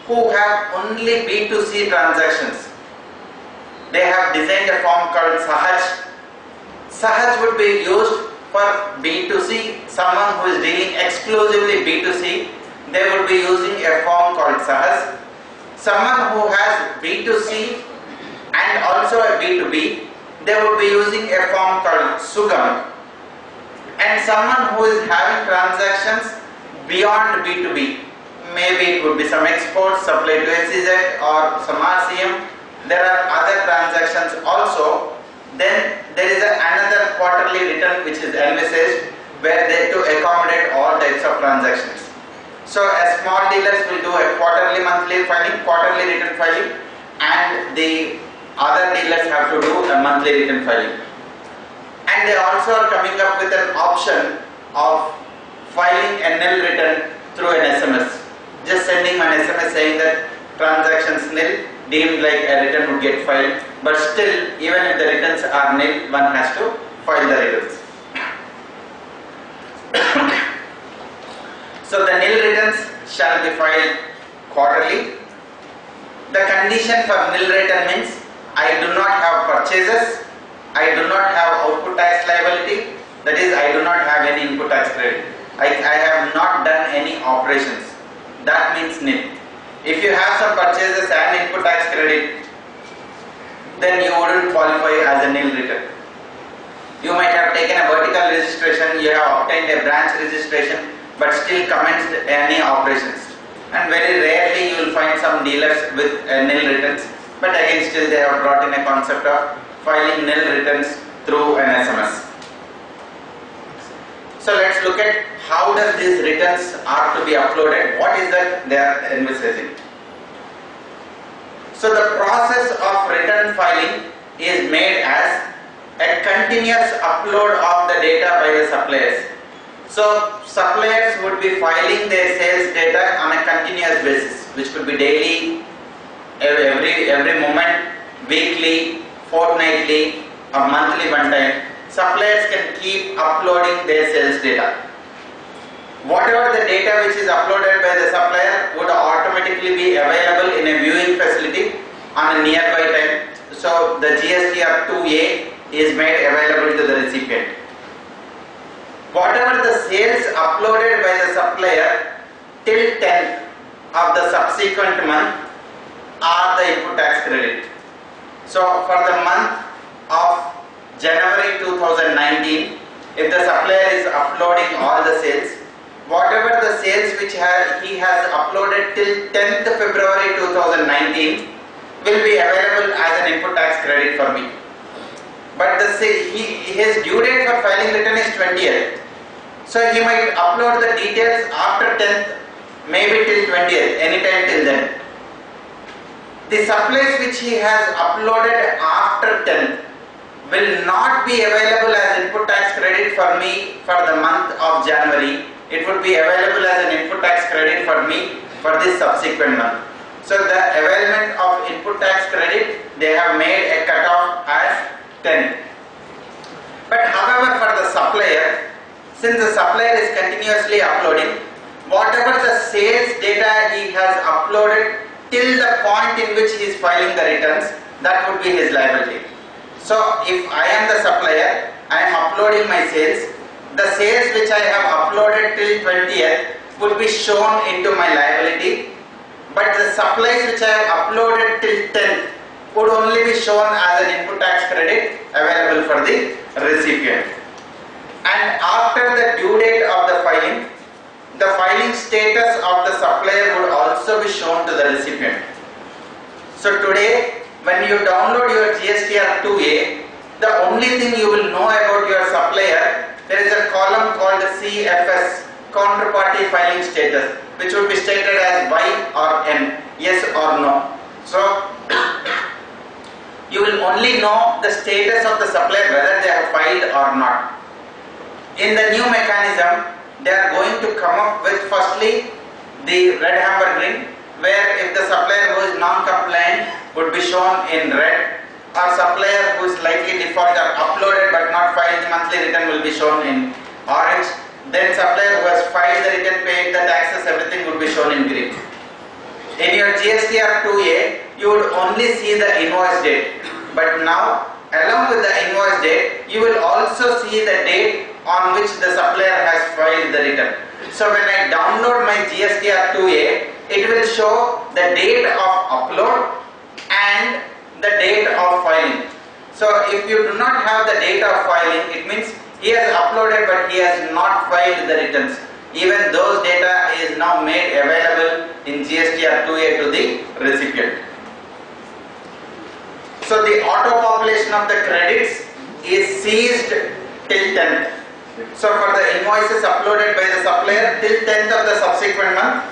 who have only B2C transactions, they have designed a form called Sahaj. Sahaj would be used for B2C, someone who is dealing exclusively B2C, they would be using a form called Sahaj. Someone who has B2C and also a B2B, they would be using a form called Sugam. And someone who is having transactions beyond B2B, maybe it would be some exports, supply to SEZ or some RCM, there are other transactions also. Then there is another quarterly return which is envisaged where they to accommodate all types of transactions. So a small dealers will do a quarterly monthly filing, quarterly return filing, and the other dealers have to do a monthly return filing. And they also are coming up with an option of filing a nil return through an SMS. Just sending an SMS saying that transactions nil, deemed like a return would get filed, but still even if the returns are nil, one has to file the returns. So the nil returns shall be filed quarterly. The condition for nil return means I do not have purchases, I do not have output tax liability, that is I do not have any input tax credit. I have not done any operations. That means nil. If you have some purchases and input tax credit, then you wouldn't qualify as a nil return. You might have taken a vertical registration, you have obtained a branch registration, but still commenced any operations. And very rarely you will find some dealers with nil returns, but again still they have brought in a concept of filing nil returns through an SMS. So let's look at how does these returns are to be uploaded, what is that they are envisaging. So the process of return filing is made as a continuous upload of the data by the suppliers. So suppliers would be filing their sales data on a continuous basis, which could be daily, every moment, weekly, fortnightly, or monthly one time. Suppliers can keep uploading their sales data. Whatever the data which is uploaded by the supplier would automatically be available in a viewing facility on a nearby time. So the GSTR 2A is made available to the recipient. Whatever the sales uploaded by the supplier till 10th of the subsequent month are the input tax credit. So for the month of January 2019, if the supplier is uploading all the sales, whatever the sales which he has uploaded till 10th February 2019 will be available as an input tax credit for me. But his due date for filing return is 20th. So he might upload the details after 10th, maybe till 20th, anytime till then. The supplies which he has uploaded after 10th will not be available as input tax credit for me for the month of January. It would be available as an input tax credit for me for this subsequent month. So the availment of input tax credit, they have made a cutoff as 10. But however, for the supplier, since the supplier is continuously uploading, whatever the sales data he has uploaded till the point in which he is filing the returns, that would be his liability. So if I am the supplier, I am uploading my sales, the sales which I have uploaded till 20th would be shown into my liability, but the supplies which I have uploaded till 10th would only be shown as an input tax credit available for the recipient. And after the due date of the filing status of the supplier would also be shown to the recipient. So today, when you download your GSTR 2A, the only thing you will know about your supplier, there is a column called CFS, counterparty filing status, which would be stated as Y or N, yes or no. So you will only know the status of the supplier, whether they have filed or not. In the new mechanism, they are going to come up with firstly the red hammer green, where if the supplier who is non-compliant would be shown in red, or supplier who is likely default or uploaded but not filed the monthly return will be shown in orange. Then supplier who has filed the return, paid the taxes, everything would be shown in green. In your GSTR 2A, you would only see the invoice date, but now along with the invoice date, you will also see the date on which the supplier has filed the return. So when I download my GSTR 2A, it will show the date of upload and the date of filing. So if you do not have the date of filing, it means he has uploaded but he has not filed the returns. Even those data is now made available in GSTR 2A to the recipient. So the auto population of the credits is ceased till 10th. So for the invoices uploaded by the supplier till 10th of the subsequent month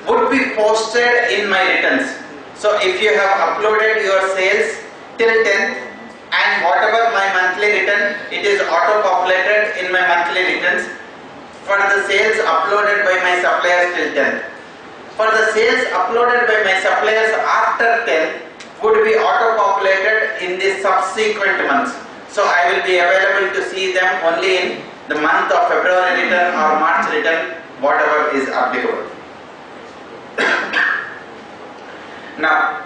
would be posted in my returns. So if you have uploaded your sales till 10th and whatever my monthly return, it is auto populated in my monthly returns for the sales uploaded by my suppliers till 10th. For the sales uploaded by my suppliers after 10th would be auto populated in the subsequent months. So I will be available to see them only in the month of February return or March return, whatever is applicable. Now,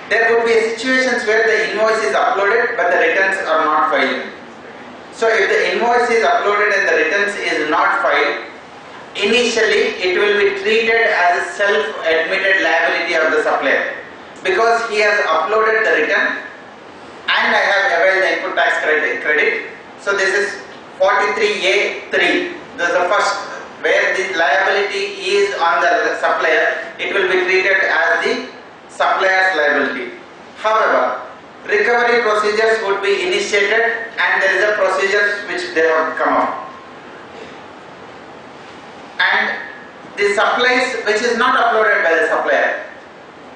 there would be situations where the invoice is uploaded but the returns are not filed. So if the invoice is uploaded and the returns is not filed, initially it will be treated as a self-admitted liability of the supplier, because he has uploaded the return and I have availed the input tax credit. So this is 43A3. This is the first, where the liability is on the supplier. It will be treated as the However, recovery procedures would be initiated and there is a procedure which they have come up. And the supplies which is not uploaded by the supplier.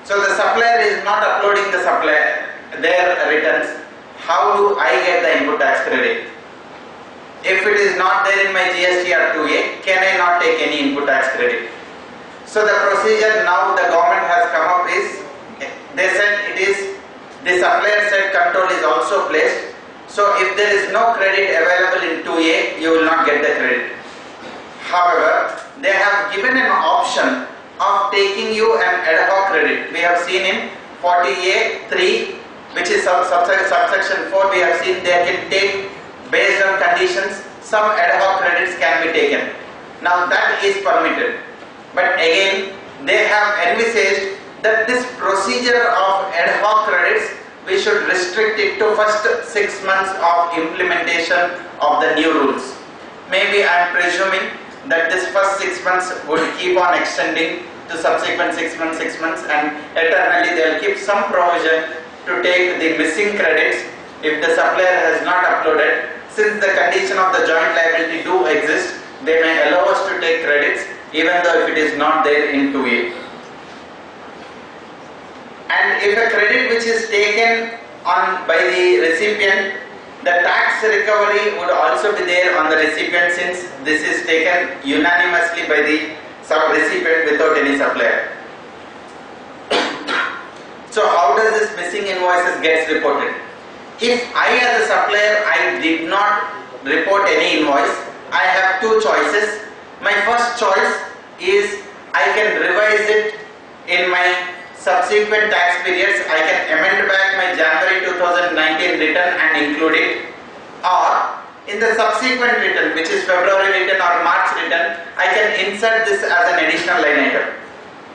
So the supplier is not uploading the supplier their returns. How do I get the input tax credit? If it is not there in my GSTR 2A, can I not take any input tax credit? So the procedure now the government has come up is, they said it is, the supplier side control is also placed. So if there is no credit available in 2A, you will not get the credit. However, they have given an option of taking you an ad hoc credit. We have seen in 40A 3, which is subsection 4, we have seen they can take based on conditions, some ad hoc credits can be taken. Now that is permitted. But again, they have envisaged that this procedure of ad hoc credits, we should restrict it to first 6 months of implementation of the new rules. Maybe I am presuming that this first 6 months would keep on extending to subsequent 6 months, and eternally they will keep some provision to take the missing credits if the supplier has not uploaded. Since the condition of the joint liability do exist, they may allow us to take credits even though if it is not there in 2A. And if a credit which is taken on by the recipient, the tax recovery would also be there on the recipient since this is taken unanimously by the recipient without any supplier. So how does this missing invoices gets reported? If I as a supplier, I did not report any invoice, I have two choices. My first choice is I can revise it in my subsequent tax periods. I can amend back my January 2019 return and include it, or in the subsequent return, which is February return or March return, I can insert this as an additional line item.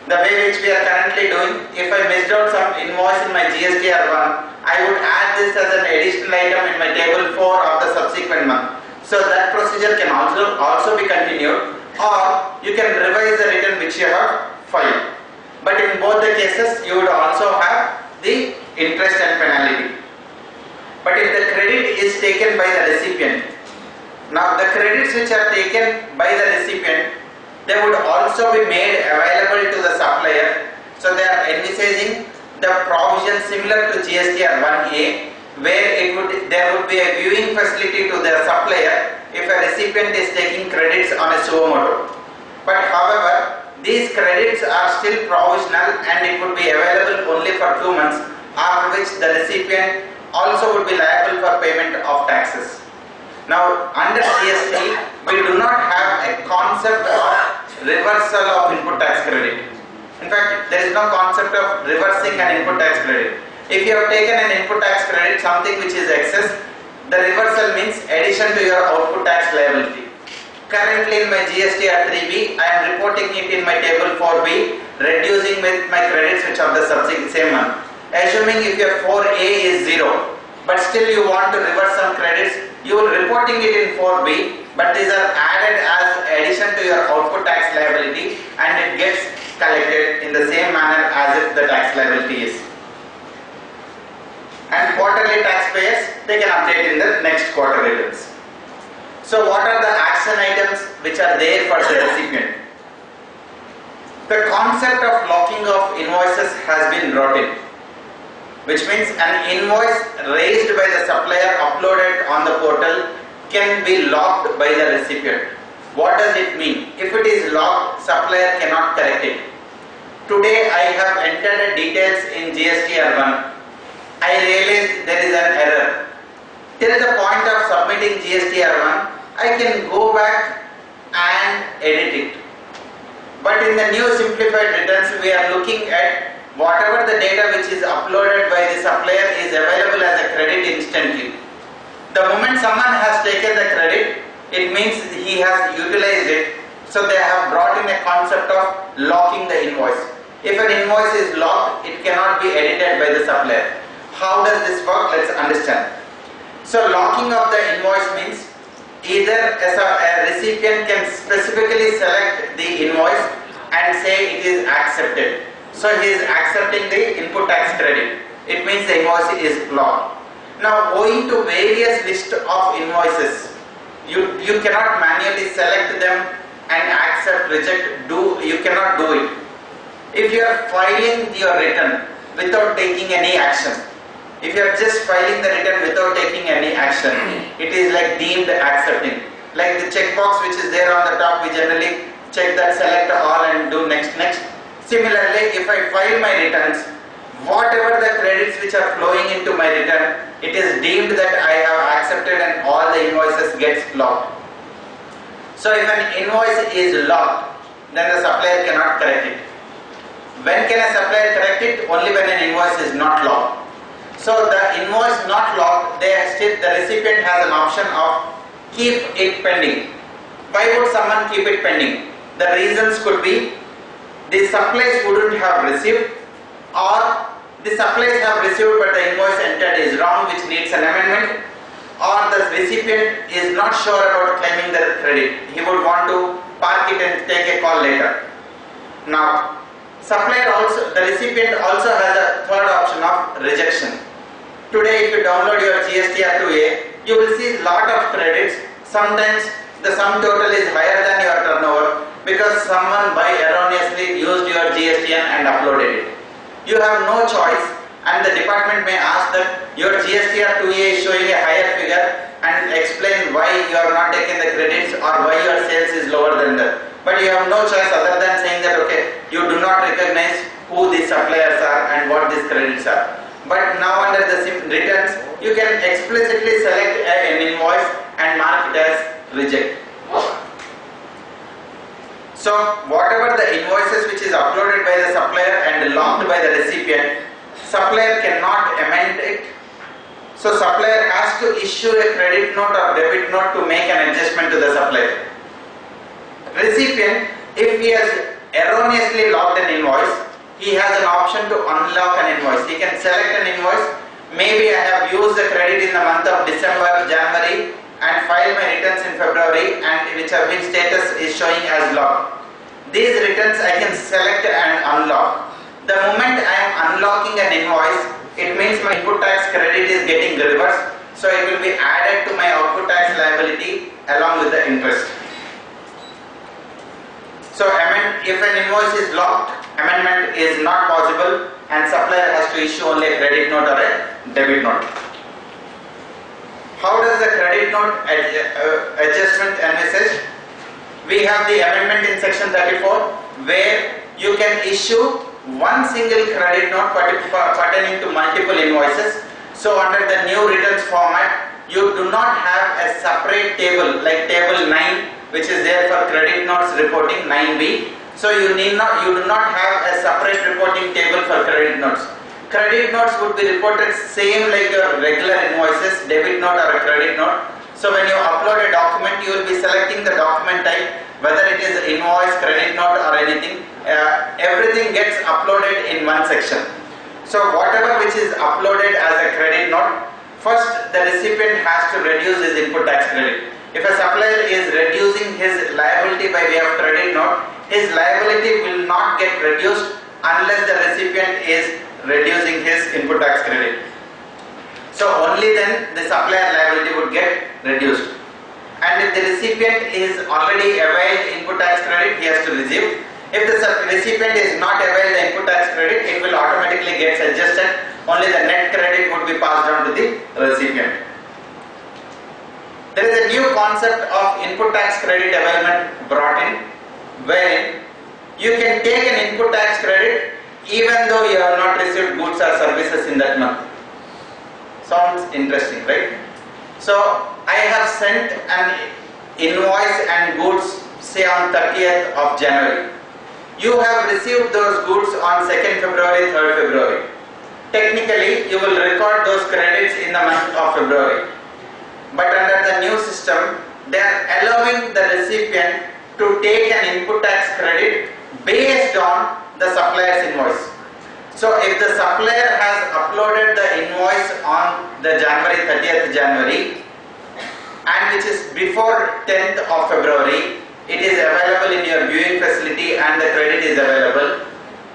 The way which we are currently doing, if I missed out some invoice in my GSTR 1, I would add this as an additional item in my table 4 of the subsequent month. So that procedure can also be continued, or you can revise the return which you have filed. But in both the cases, you would also have the interest and penalty. But if the credit is taken by the recipient, now the credits which are taken by the recipient, they would also be made available to the supplier. So they are envisaging the provision similar to GSTR 1A, where there would be a viewing facility to the supplier if a recipient is taking credits on a suo motu. But however, these credits are still provisional and it would be available only for 2 months, after which the recipient also would be liable for payment of taxes. Now under GST, we do not have a concept of reversal of input tax credit. In fact, there is no concept of reversing an input tax credit. If you have taken an input tax credit, something which is excess, the reversal means addition to your output tax liability. Currently in my GSTR 3B, I am reporting it in my table 4B, reducing with my credits which are the same month. Assuming if your 4A is 0, but still you want to reverse some credits, you will reporting it in 4B, but these are added as addition to your output tax liability and it gets collected in the same manner as if the tax liability is. And quarterly taxpayers, they can update in the next quarter returns. So what are the action items which are there for the recipient? The concept of locking of invoices has been brought in, which means an invoice raised by the supplier uploaded on the portal can be locked by the recipient. What does it mean? If it is locked, supplier cannot correct it. Today I have entered details in GSTR 1. I realized there is an error. Till the point of submitting GSTR 1, I can go back and edit it. But in the new simplified returns, we are looking at whatever the data which is uploaded by the supplier is available as a credit instantly. The moment someone has taken the credit, it means he has utilized it. So they have brought in a concept of locking the invoice. If an invoice is locked, it cannot be edited by the supplier. How does this work? Let's understand. So locking of the invoice means either as a recipient can specifically select the invoice and say it is accepted. So he is accepting the input tax credit. it means the invoice is logged. Now, owing to various list of invoices, you cannot manually select them and accept, reject, you cannot do it. If you are filing your return without taking any action, if you are just filing the return without taking any action, it is like deemed accepting. Like the checkbox which is there on the top, we generally check that, select all and do next. Similarly, if I file my returns, whatever the credits which are flowing into my return, it is deemed that I have accepted and all the invoices gets logged. So if an invoice is logged, then the supplier cannot correct it. When can a supplier correct it? Only when an invoice is not logged. So the invoice not logged, the recipient has an option of keep it pending. Why would someone keep it pending? The reasons could be the supplies wouldn't have received, or the supplies have received but the invoice entered is wrong, which needs an amendment, or the recipient is not sure about claiming the credit. He would want to park it and take a call later. Now, the recipient also has a third option of rejection. Today, if you download your GSTR 2A, you will see lot of credits. Sometimes the sum total is higher than your turnover because someone by erroneously used your GSTN and uploaded it. You have no choice, and the department may ask that your GSTR 2A is showing a higher figure and explain why you are not taking the credits or why your sales is lower than that. But you have no choice other than saying that okay, you do not recognize who these suppliers are and what these credits are. But now under the returns, you can explicitly select an invoice and mark it as reject. So whatever the invoices which is uploaded by the supplier and logged by the recipient, supplier cannot amend it. So supplier has to issue a credit note or debit note to make an adjustment to the supplier. Recipient, if he has erroneously logged an invoice, he has an option to unlock an invoice. He can select an invoice. Maybe I have used the credit in the month of December, January and filed my returns in February, and which have been status is showing as logged. These returns I can select and unlock. The moment I am unlocking an invoice, it means my input tax credit is getting reversed, so it will be added to my output tax liability along with the interest. So if an invoice is locked, amendment is not possible and supplier has to issue only a credit note or a debit note. How does the credit note adjustment envisage? We have the amendment in section 34 where you can issue one single credit note pertaining to multiple invoices. So under the new returns format, you do not have a separate table like table 9, which is there for credit notes reporting 9B. So you do not have a separate reporting table for credit notes. Credit notes would be reported same like your regular invoices, debit note or a credit note. So when you upload a document, you will be selecting the document type, whether it is invoice, credit note or anything. Everything gets uploaded in one section. So whatever which is uploaded as a credit note, first the recipient has to reduce his input tax credit. If a supplier is reducing his liability by way of credit note, his liability will not get reduced unless the recipient is reducing his input tax credit. So only then the supplier liability would get reduced. And if the recipient is already availed input tax credit, he has to receive. If the recipient is not availed the input tax credit, it will automatically get adjusted. Only the net credit would be passed on to the recipient. There is a new concept of input tax credit availment brought in, wherein you can take an input tax credit even though you have not received goods or services in that month. Sounds interesting, right? So I have sent an invoice and goods say on 30th of January. You have received those goods on 2nd February, 3rd February. Technically, you will record those credits in the month of February. But under the new system, they are allowing the recipient to take an input tax credit based on the supplier's invoice. So if the supplier has uploaded the invoice on the January 30th January and which is before 10th of February, it is available in your viewing facility and the credit is available,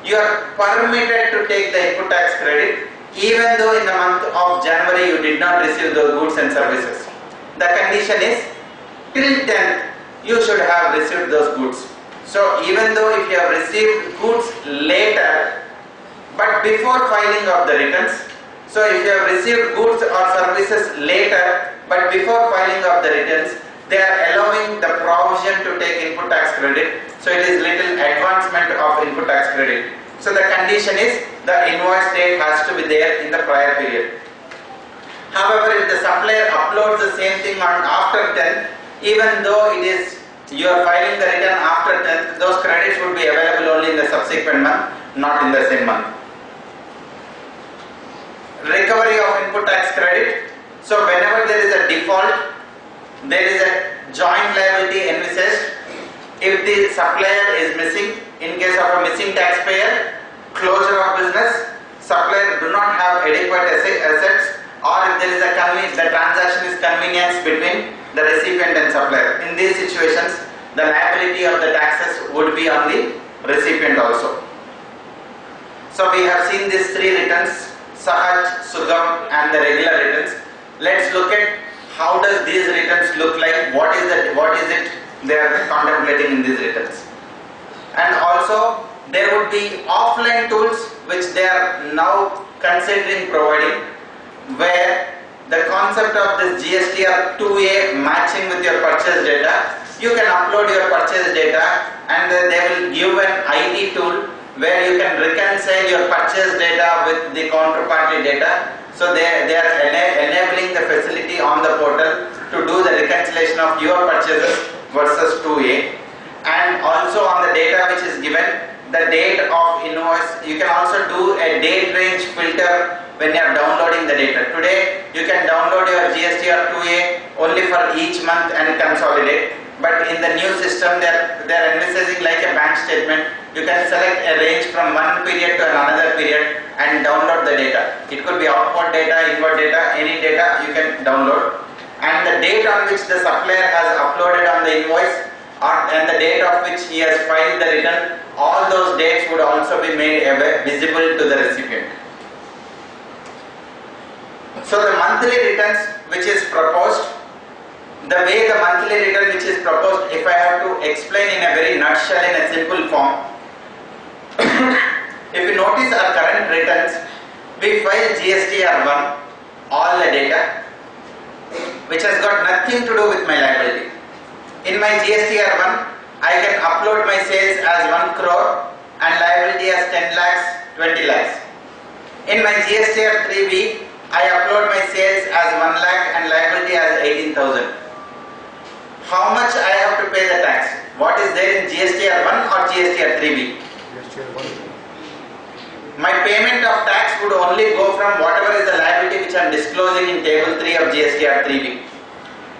you are permitted to take the input tax credit even though in the month of January you did not receive those goods and services. The condition is till 10th you should have received those goods. So even though if you have received goods later but before filing of the returns, so if you have received goods or services later but before filing of the returns, they are allowing the provision to take input tax credit. So it is little advancement of input tax credit. So the condition is the invoice date has to be there in the prior period. However, if the supplier uploads the same thing on after 10th, even though it is you are filing the return after 10th, those credits would be available only in the subsequent month, not in the same month. Recovery of input tax credit. So whenever there is a default, there is a joint liability envisaged. If the supplier is missing, in case of a missing taxpayer, closure of business, supplier do not have adequate assets, or if there is the transaction is convenience between the recipient and supplier. In these situations, the liability of the taxes would be on the recipient also. So we have seen these three returns, Sahaj, Sugam and the regular returns. Let's look at how does these returns look like, what is it they are contemplating in these returns. And also there would be offline tools which they are now considering providing, where the concept of this GSTR 2A matching with your purchase data, you can upload your purchase data and they will give an IT tool where you can reconcile your purchase data with the counterparty data. So they are enabling the facility on the portal to do the reconciliation of your purchases versus 2A. And also on the data which is given, the date of invoice, you can also do a date range filter when you are downloading the data. Today you can download your GSTR 2A only for each month and consolidate. But in the new system, they are envisaging like a bank statement. You can select a range from one period to another period and download the data. It could be output data, input data, any data you can download. And the date on which the supplier has uploaded on the invoice and the date of which he has filed the return, all those dates would also be made visible to the recipient. So the monthly returns which is proposed, the way the monthly return which is proposed, if I have to explain in a very nutshell, in a simple form, if you notice our current returns, we file GSTR 1, all the data, which has got nothing to do with my liability. In my GSTR 1, I can upload my sales as 1 crore and liability as 10 lakhs, 20 lakhs. In my GSTR 3B, I upload my sales as 1 lakh and liability as 18,000. How much I have to pay the tax? What is there in GSTR 1 or GSTR 3B? GSTR 1. My payment of tax would only go from whatever is the liability which I am disclosing in table 3 of GSTR 3B.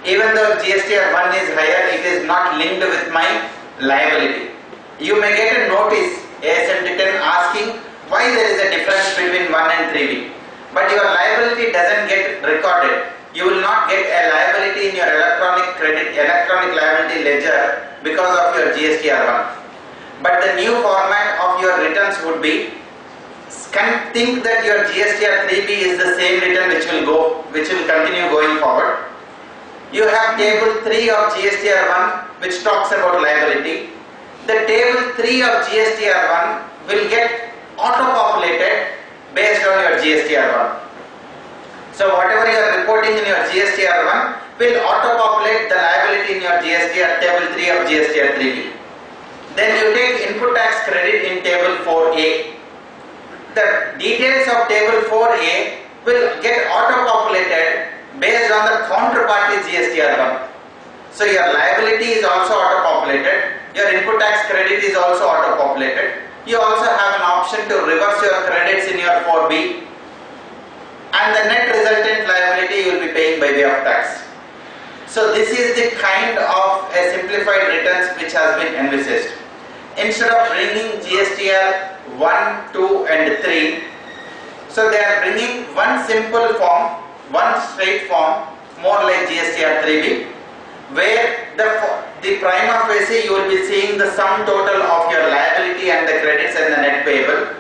Even though GSTR 1 is higher, it is not linked with my liability. You may get a notice ASMT 10 asking why there is a difference between 1 and 3B. But your liability doesn't get recorded. You will not get a liability in your electronic liability ledger because of your GSTR 1. But the new format of your returns would be, think that your GSTR 3B is the same return which will continue going forward. You have table 3 of GSTR 1 which talks about liability. The table 3 of GSTR 1 will get auto-populated based on your GSTR 1. So whatever you are reporting in your GSTR 1 will auto-populate the liability in your GSTR table 3 of GSTR 3B. Then you take input tax credit in table 4A. The details of table 4A will get auto-populated based on the counterparty GSTR 1. So your liability is also auto-populated, your input tax credit is also auto-populated. You also have an option to reverse your credits in your 4B, and the net resultant liability you will be paying by way of tax. So this is the kind of a simplified returns which has been envisaged. Instead of bringing GSTR 1, 2 and 3, so they are bringing one simple form, one straight form, more like GSTR 3B, where the prima facie you will be seeing the sum total of your liability and the credits and the net payable.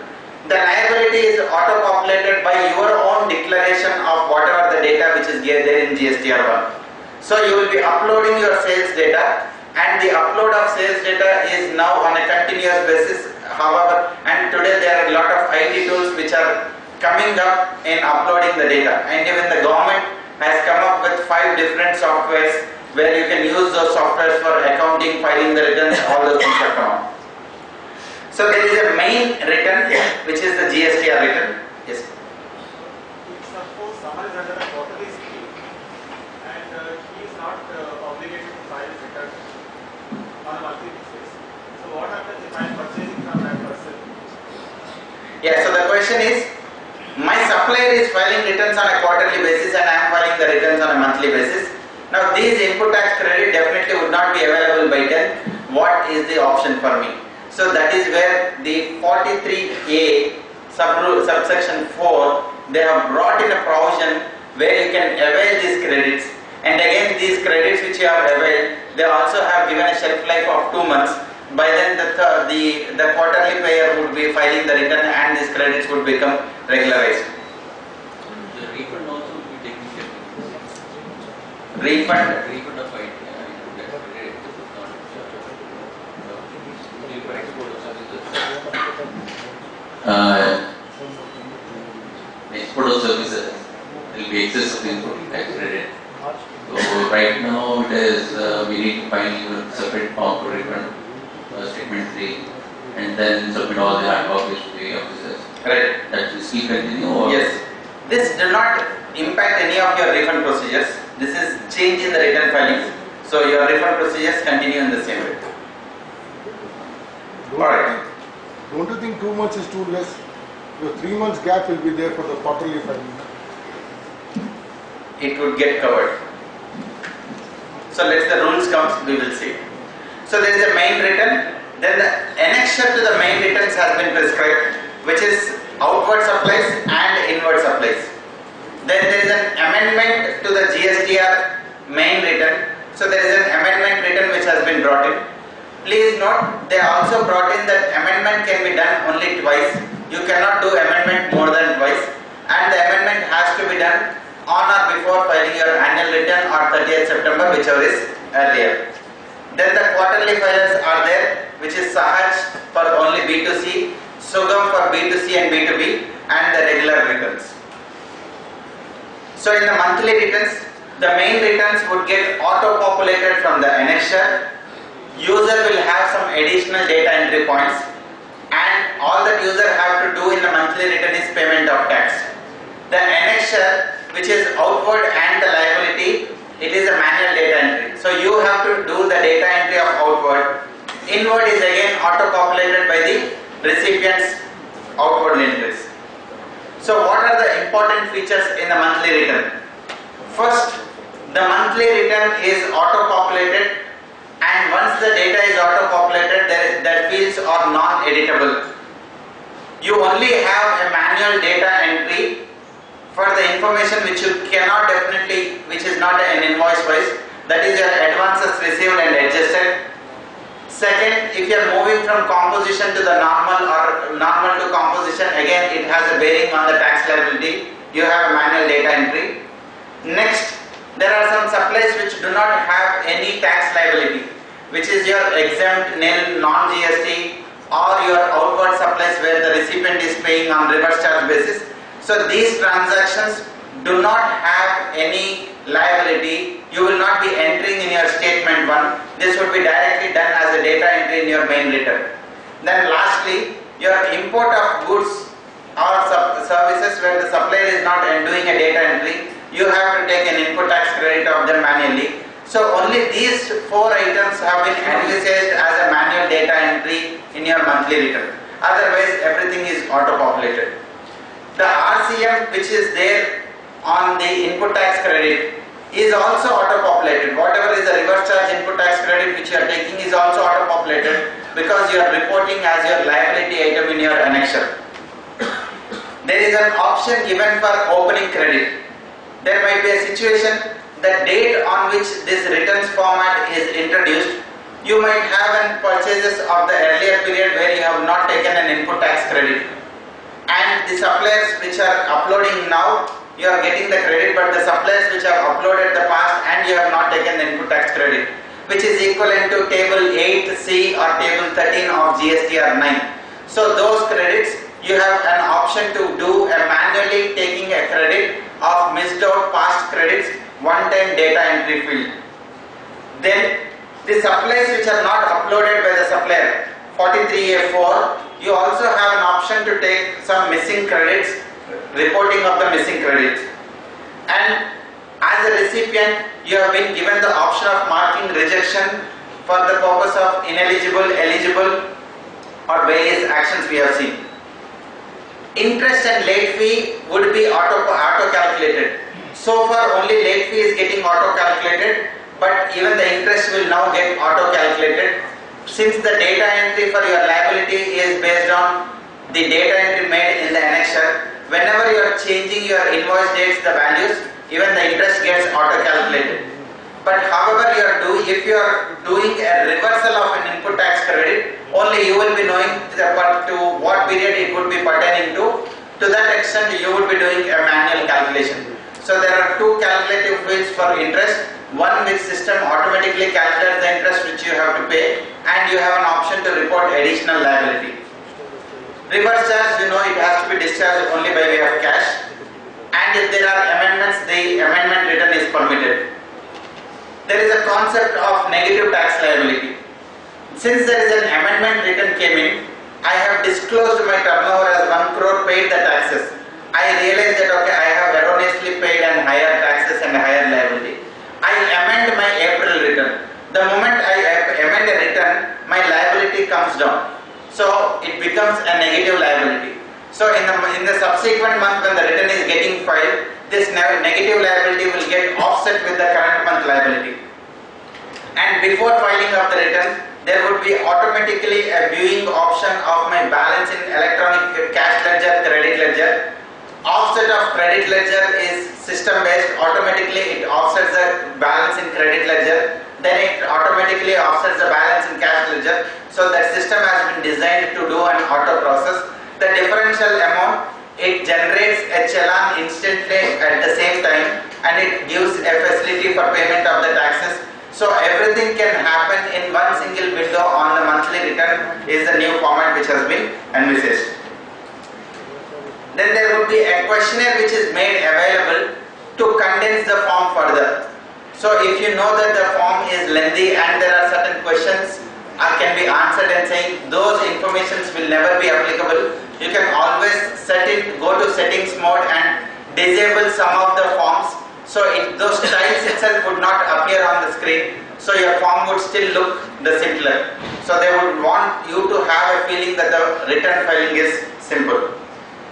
The liability is auto-populated auto-populated by your own declaration of whatever the data which is there in GSTR1. So you will be uploading your sales data, and the upload of sales data is now on a continuous basis. However, and today there are a lot of IT tools which are coming up in uploading the data, and even the government has come up with 5 different softwares where you can use those softwares for accounting, filing the returns, all those things have come up. So there is a main return which is the GSTR return. Yes. Suppose someone is under a quarterly scheme and he is not obligated to file return on a monthly basis. So what happens if I am purchasing from that person? Yeah, so the question is, my supplier is filing returns on a quarterly basis and I am filing the returns on a monthly basis. Now these input tax credit definitely would not be available by 10. What is the option for me? So that is where the 43A subsection 4, they have brought in a provision where you can avail these credits, and again these credits which you have availed, they also have given a shelf life of 2 months. By then the quarterly payer would be filing the return and these credits would become regularized. The refund also will be taken care of. Refund of it. For export of services. Export of services will be excess of input tax credit. So right now it is we need to file a separate form to refund statement 3 and then submit all the hard copies to the officers. Right. That will still continue or? Yes. This does not impact any of your refund procedures. This is change in the return filings. So your refund procedures continue in the same way. Alright. Don't you think 2 months is too less? Your 3 months gap will be there for the quarterly filing. It would get covered. So let the rules come, we will see. So there is a main return, then the annexure to the main returns has been prescribed, which is outward supplies and inward supplies. Then there is an amendment to the GSTR main return. So there is an amendment return which has been brought in. Please note, they also brought in that amendment can be done only twice. You cannot do amendment more than twice, and the amendment has to be done on or before filing your annual return or 30th September, whichever is earlier. Then the quarterly filers are there, which is Sahaj for only B2C, Sugam for B2C and B2B, and the regular returns. So in the monthly returns, the main returns would get auto-populated from the annexure. User will have some additional data entry points, and all that user have to do in the monthly return is payment of tax. The annexure, which is outward and the liability, it is a manual data entry. So you have to do the data entry of outward. Inward is again auto-populated by the recipient's outward entries. So what are the important features in the monthly return? First, the monthly return is auto-populated, and once the data is auto-populated, that fields are non-editable. You only have a manual data entry for the information which you cannot definitely, which is not an invoice wise, that is your advances received and adjusted. Second, if you are moving from composition to the normal or normal to composition, again it has a bearing on the tax liability. You have a manual data entry. Next, there are some supplies which do not have any tax liability, which is your exempt, nil, non-GST, or your outward supplies where the recipient is paying on reverse charge basis. So these transactions do not have any liability. You will not be entering in your statement 1. This would be directly done as a data entry in your main return. Then lastly, your import of goods or services where the supplier is not doing a data entry, you have to take an input tax credit of them manually. So only these 4 items have been analyzed as a manual data entry in your monthly return. Otherwise, everything is auto-populated. The RCM which is there on the input tax credit is also auto-populated. Whatever is the reverse charge input tax credit which you are taking is also auto-populated because you are reporting as your liability item in your annexure. There is an option given for opening credit. There might be a situation, the date on which this returns format is introduced, you might have an purchases of the earlier period where you have not taken an input tax credit, and and the suppliers which are uploading now, you are getting the credit, but the suppliers which have uploaded the past and you have not taken the input tax credit, which is equivalent to table 8C or table 13 of GSTR 9. So those credits, you have an option to do a manually taking a credit of missed out past credits, one-time data entry field. Then the supplies which are not uploaded by the supplier, 43A4, you also have an option to take some missing credits, reporting of the missing credits. And as a recipient, you have been given the option of marking rejection for the purpose of ineligible, eligible, or various actions we have seen. Interest and late fee would be auto calculated. So far only late fee is getting auto calculated, but even the interest will now get auto calculated. Since the data entry for your liability is based on the data entry made in the annexure, whenever you are changing your invoice dates, the values, even the interest gets auto calculated. But however if you are doing a reversal of an input tax credit, only you will be knowing to what period it would be pertaining to. To that extent, you would be doing a manual calculation. So there are two calculative fields for interest. One which system automatically calculates the interest which you have to pay, and you have an option to report additional liability. Reverse charge, you know, it has to be discharged only by way of cash, and if there are amendments, the amendment return is permitted. There is a concept of negative tax liability. Since there is an amendment return came in, I have disclosed my turnover as 1 crore, paid the taxes. I realized that okay, I have erroneously paid and higher taxes and higher liability. I amend my April return. The moment I amend a return, my liability comes down. So it becomes a negative liability. So in the subsequent month when the return is getting filed, this negative liability will get offset with the current month liability. And before filing of the return, there would be automatically a viewing option of my balance in electronic cash ledger, credit ledger. Offset of credit ledger is system based, automatically it offsets the balance in credit ledger, then it automatically offsets the balance in cash ledger. So that system has been designed to do an auto process. The differential amount, it generates a challan instantly at the same time, and it gives a facility for payment of the taxes. So everything can happen in one single window on the monthly return is the new format which has been envisaged. Then there would be a questionnaire which is made available to condense the form further. So if you know that the form is lengthy and there are certain questions can be answered and saying those informations will never be applicable, you can always go to settings mode and disable some of the forms. So those styles itself would not appear on the screen. So your form would still look the simpler. So they would want you to have a feeling that the return filing is simple.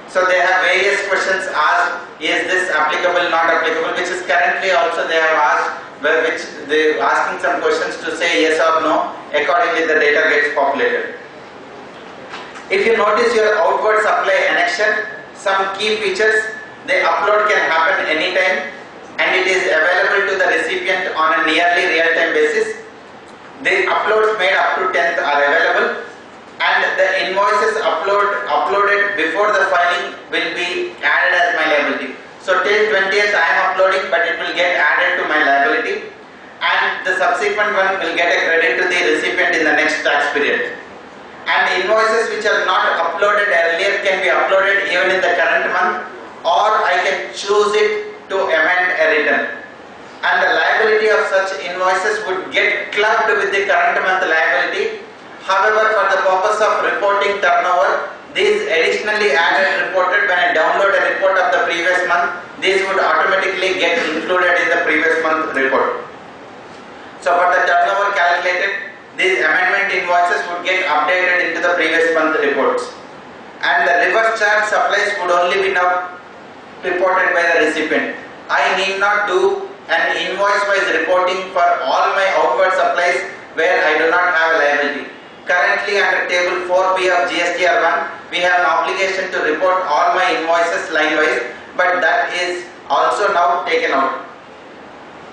So they have various questions asked, is this applicable, not applicable, which is currently also they have asked, which they are asking some questions to say yes or no, accordingly the data gets populated. If you notice your outward supply annexure, some key features, the upload can happen anytime and it is available to the recipient on a nearly real-time basis. The uploads made up to 10th are available, and the invoices uploaded before the filing will be added as my liability. So till 20th I am uploading, but it will get added to my liability, and the subsequent one will get a credit to the recipient in the next tax period. And invoices which are not uploaded earlier can be uploaded even in the current month, or I can choose it to amend a return. And the liability of such invoices would get clubbed with the current month liability. However, for the purpose of reporting turnover, these additionally added reported when I download a report of the previous month, these would automatically get included in the previous month report. So for the turnover calculated, these amendment invoices would get updated into the previous month reports. And the reverse charge supplies would only be now reported by the recipient. I need not do an invoice-wise reporting for all my outward supplies where I do not have a liability. Currently under table 4B of GSTR 1, we have an obligation to report all my invoices line-wise, but that is also now taken out.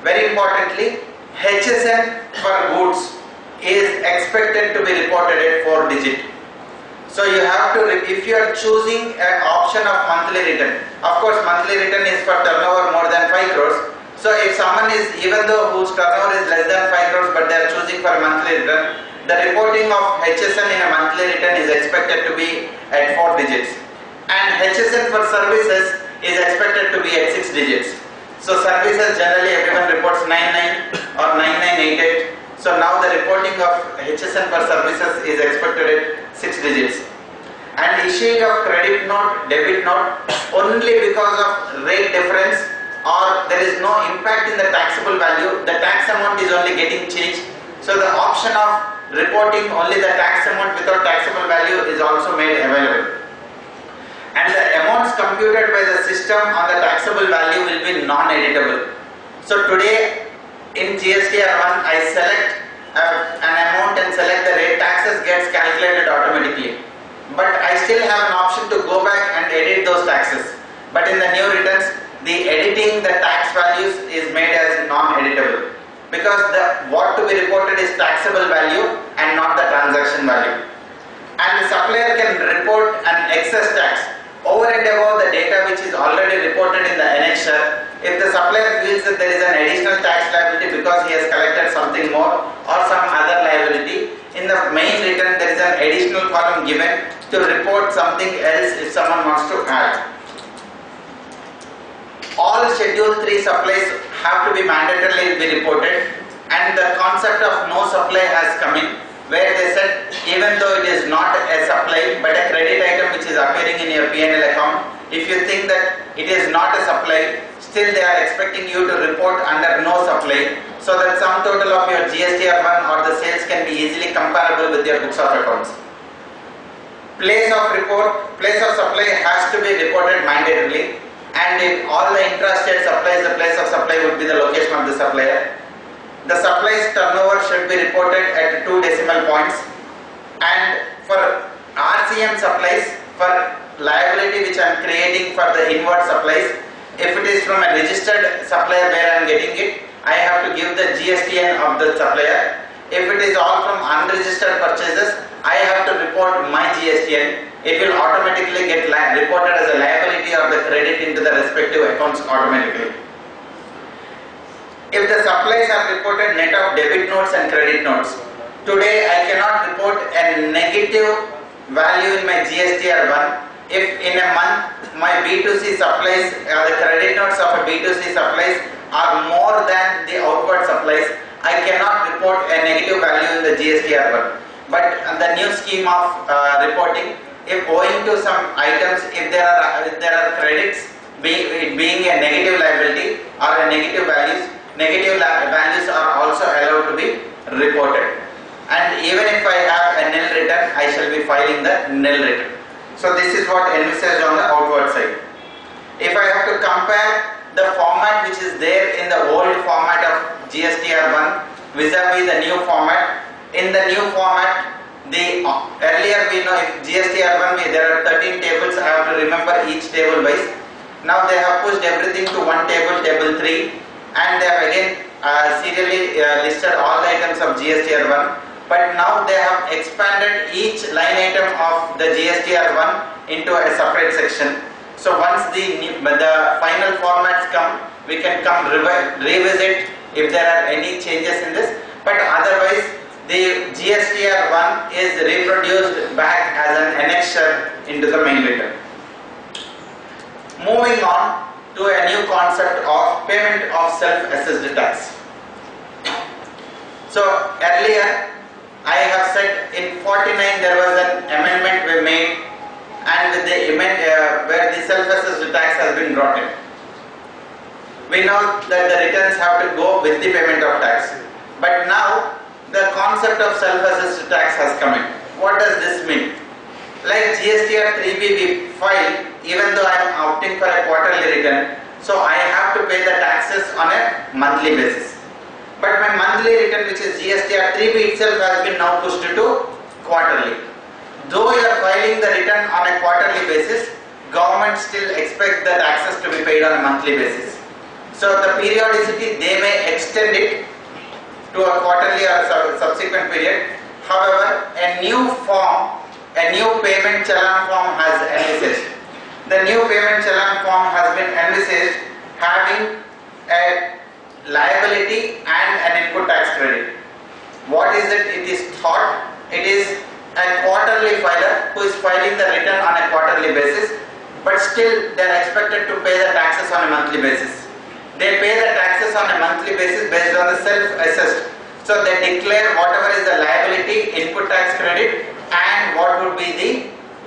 Very importantly, HSN for goods is expected to be reported at 4 digit. So you have to, if you are choosing an option of monthly return, of course monthly return is for turnover more than 5 crores. So if someone is, even though whose turnover is less than 5 crores but they are choosing for a monthly return, the reporting of HSN in a monthly return is expected to be at 4 digits. And HSN for services is expected to be at 6 digits. So services generally everyone reports 99 or 9988. So now the reporting of HSN for services is expected at 6 digits. And issuing of credit note, debit note only because of rate difference or there is no impact in the taxable value, the tax amount is only getting changed. So the option of reporting only the tax amount without taxable value is also made available. And the amounts computed by the system on the taxable value will be non-editable. So today in GSTR1 I select an amount and select the rate, taxes gets calculated automatically. But I still have an option to go back and edit those taxes. But in the new returns, the editing the tax values is made as non-editable. Because what to be reported is taxable value and not the transaction value. And the supplier can report an excess tax over and above the data which is already reported in the annexure. If the supplier feels that there is an additional tax liability because he has collected something more or some other liability, in the main return there is an additional column given to report something else if someone wants to add. All Schedule 3 supplies have to be mandatorily be reported, and the concept of no supply has come in, where they said even though it is not a supply but a credit item which is appearing in your P&L account, if you think that it is not a supply, still they are expecting you to report under no supply, so that sum total of your GSTR1 or the sales can be easily comparable with your books of accounts. Place of supply has to be reported mandatorily, and in all the intrastate supplies, the place of supply would be the location of the supplier. The supplies turnover should be reported at 2 decimal points, and for RCM supplies, for liability which I am creating for the inward supplies, if it is from a registered supplier where I am getting it, I have to give the GSTN of the supplier. If it is all from unregistered purchases, I have to report my GSTN. It will automatically get reported as a liability or the credit into the respective accounts automatically. If the supplies are reported net of debit notes and credit notes, today I cannot report a negative value in my GSTR1 if in a month my B2C supplies, the credit notes of a B2C supplies are more than the outward supplies. I cannot report a negative value in the GSTR1. But the new scheme of reporting, if owing to some items, if there are credits, being a negative liability or a negative values are also allowed to be reported. And even if I have a nil return, I shall be filing the nil return. So this is what envisaged on the outward side. If I have to compare the format which is there in the old format of GSTR1 vis-a-vis the new format, in the new format, earlier we know if GSTR1 there are 13 tables, I have to remember each table wise. Now they have pushed everything to one table, table 3, and they have again serially listed all the items of GSTR1. But now they have expanded each line item of the GSTR1 into a separate section. So once the final formats come, we can come revisit if there are any changes in this. But otherwise, the GSTR1 is reproduced back as an annexure into the main return. Moving on to a new concept of payment of self-assessed tax. So earlier I have said in 49 there was an amendment we made, and with the where the self-assessed tax has been brought in. We know that the returns have to go with the payment of tax, but now the concept of self-assessed tax has come in. What does this mean? Like GSTR 3B we file, even though I am opting for a quarterly return, so I have to pay the taxes on a monthly basis. But my monthly return, which is GSTR 3B itself, has been now pushed to quarterly. Though you are filing the return on a quarterly basis, government still expects the taxes to be paid on a monthly basis. So the periodicity, they may extend it to a quarterly or subsequent period. However, a new form a new payment challan form has envisaged. The new payment challan form has been envisaged having a liability and an input tax credit. What is it? It is thought it is a quarterly filer who is filing the return on a quarterly basis, but still they are expected to pay the taxes on a monthly basis. They pay the taxes on a monthly basis based on the self-assessed. So they declare whatever is the liability, input tax credit, and what would be the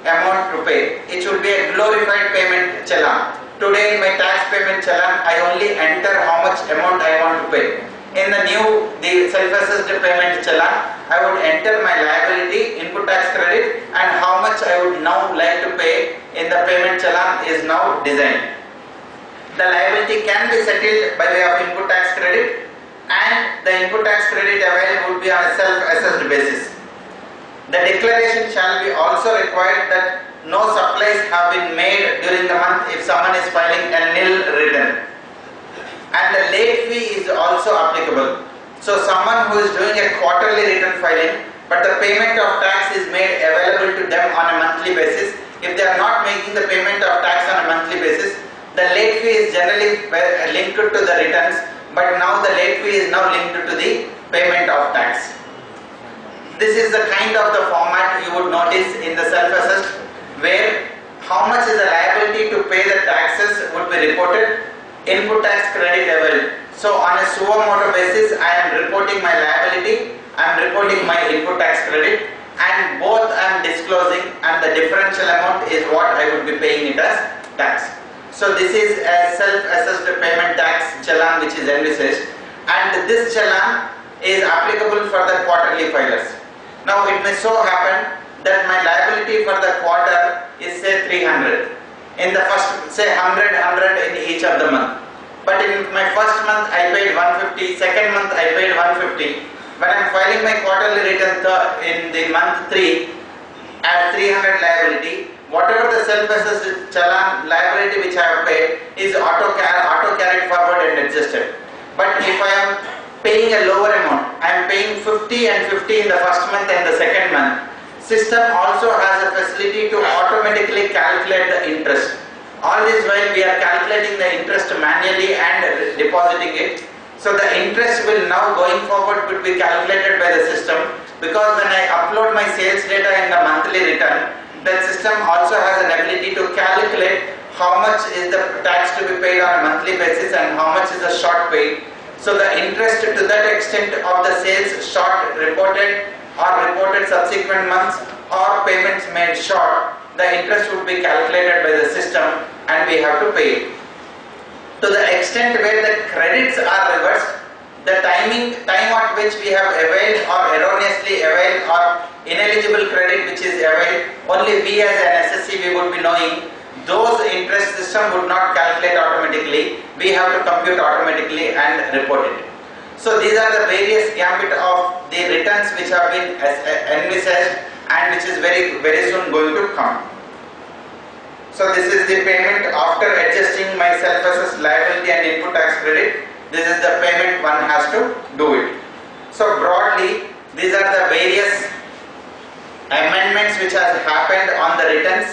amount to pay. It should be a glorified payment challan. Today in my tax payment challan, I only enter how much amount I want to pay. In the self-assessed payment challan, I would enter my liability, input tax credit, and how much I would now like to pay in the payment challan is now designed. The liability can be settled by way of input tax credit, and the input tax credit available would be on a self-assessed basis. The declaration shall be also required that no supplies have been made during the month if someone is filing a nil return. And the late fee is also applicable. So someone who is doing a quarterly return filing, but the payment of tax is made available to them on a monthly basis. If they are not making the payment of tax on a monthly basis, the late fee is generally linked to the returns, but now the late fee is now linked to the payment of tax. This is the kind of the format you would notice in the self-assessed, where how much is the liability to pay the taxes would be reported, input tax credit available. So on a suo motu basis, I am reporting my liability, I am reporting my input tax credit, and both I am disclosing, and the differential amount is what I would be paying it as tax. So this is a self-assessed payment tax challan which is envisaged, and this challan is applicable for the quarterly filers. Now it may so happen that my liability for the quarter is say 300. In the first, say 100 in each of the month. But in my first month I paid 150, second month I paid 150. When I am filing my quarterly return in the month 3 at 300 liability, whatever the self-assessed challan liability which I have paid is auto carried forward and adjusted. But if I am paying a lower amount, I am paying 50 and 50 in the first month and the second month, system also has a facility to automatically calculate the interest. All this while we are calculating the interest manually and depositing it. So the interest will now going forward would be calculated by the system, because when I upload my sales data in the monthly return, the system also has an ability to calculate how much is the tax to be paid on a monthly basis and how much is the short paid. So the interest to that extent of the sales short reported or reported subsequent months or payments made short, the interest would be calculated by the system and we have to pay it. To the extent where the credits are reversed, the time at which we have availed or erroneously availed or ineligible credit which is availed, only we as an SSC we would be knowing. Those interest system would not calculate automatically. We have to compute automatically and report it. So these are the various gambit of the returns which have been envisaged and which is very soon going to come. So this is the payment after adjusting my self-assessed liability and input tax credit. This is the payment one has to do it. So broadly, these are the various amendments which has happened on the returns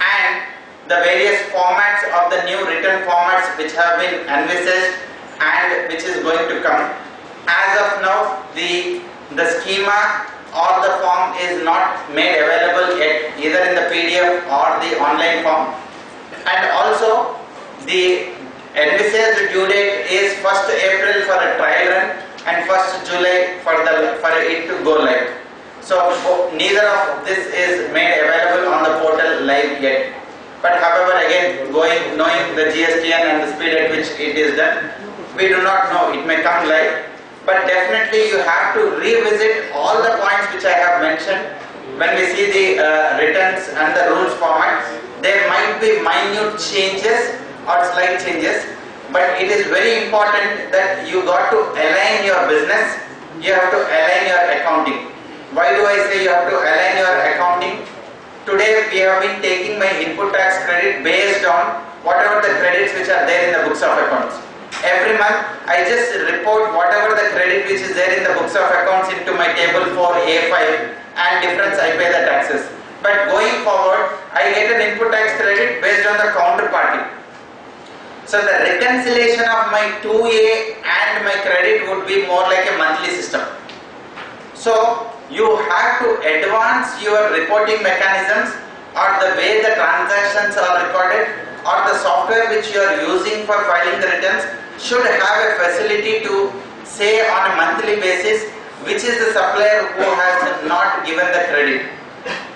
and the various formats of the new return formats which have been envisaged and which is going to come. As of now, the schema or the form is not made available yet, either in the PDF or the online form. And also, the envisaged due date is 1st April for a trial run and 1st July for it to go live. So neither of this is made available on the portal live yet. But however, again, knowing the GSTN and the speed at which it is done, we do not know, it may come live. But definitely you have to revisit all the points which I have mentioned when we see the returns and the rules format. There might be minute changes or slight changes, but it is very important that you got to align your business, you have to align your accounting. Why do I say you have to align your accounting? Today we have been taking my input tax credit based on whatever the credits which are there in the books of accounts. Every month I just report whatever the credit which is there in the books of accounts into my table for A5 and difference I pay the taxes. But going forward, I get an input tax credit based on the counterparty. So the reconciliation of my 2A and my credit would be more like a monthly system. So you have to advance your reporting mechanisms, or the way the transactions are recorded, or the software which you are using for filing the returns should have a facility to say on a monthly basis which is the supplier who has not given the credit.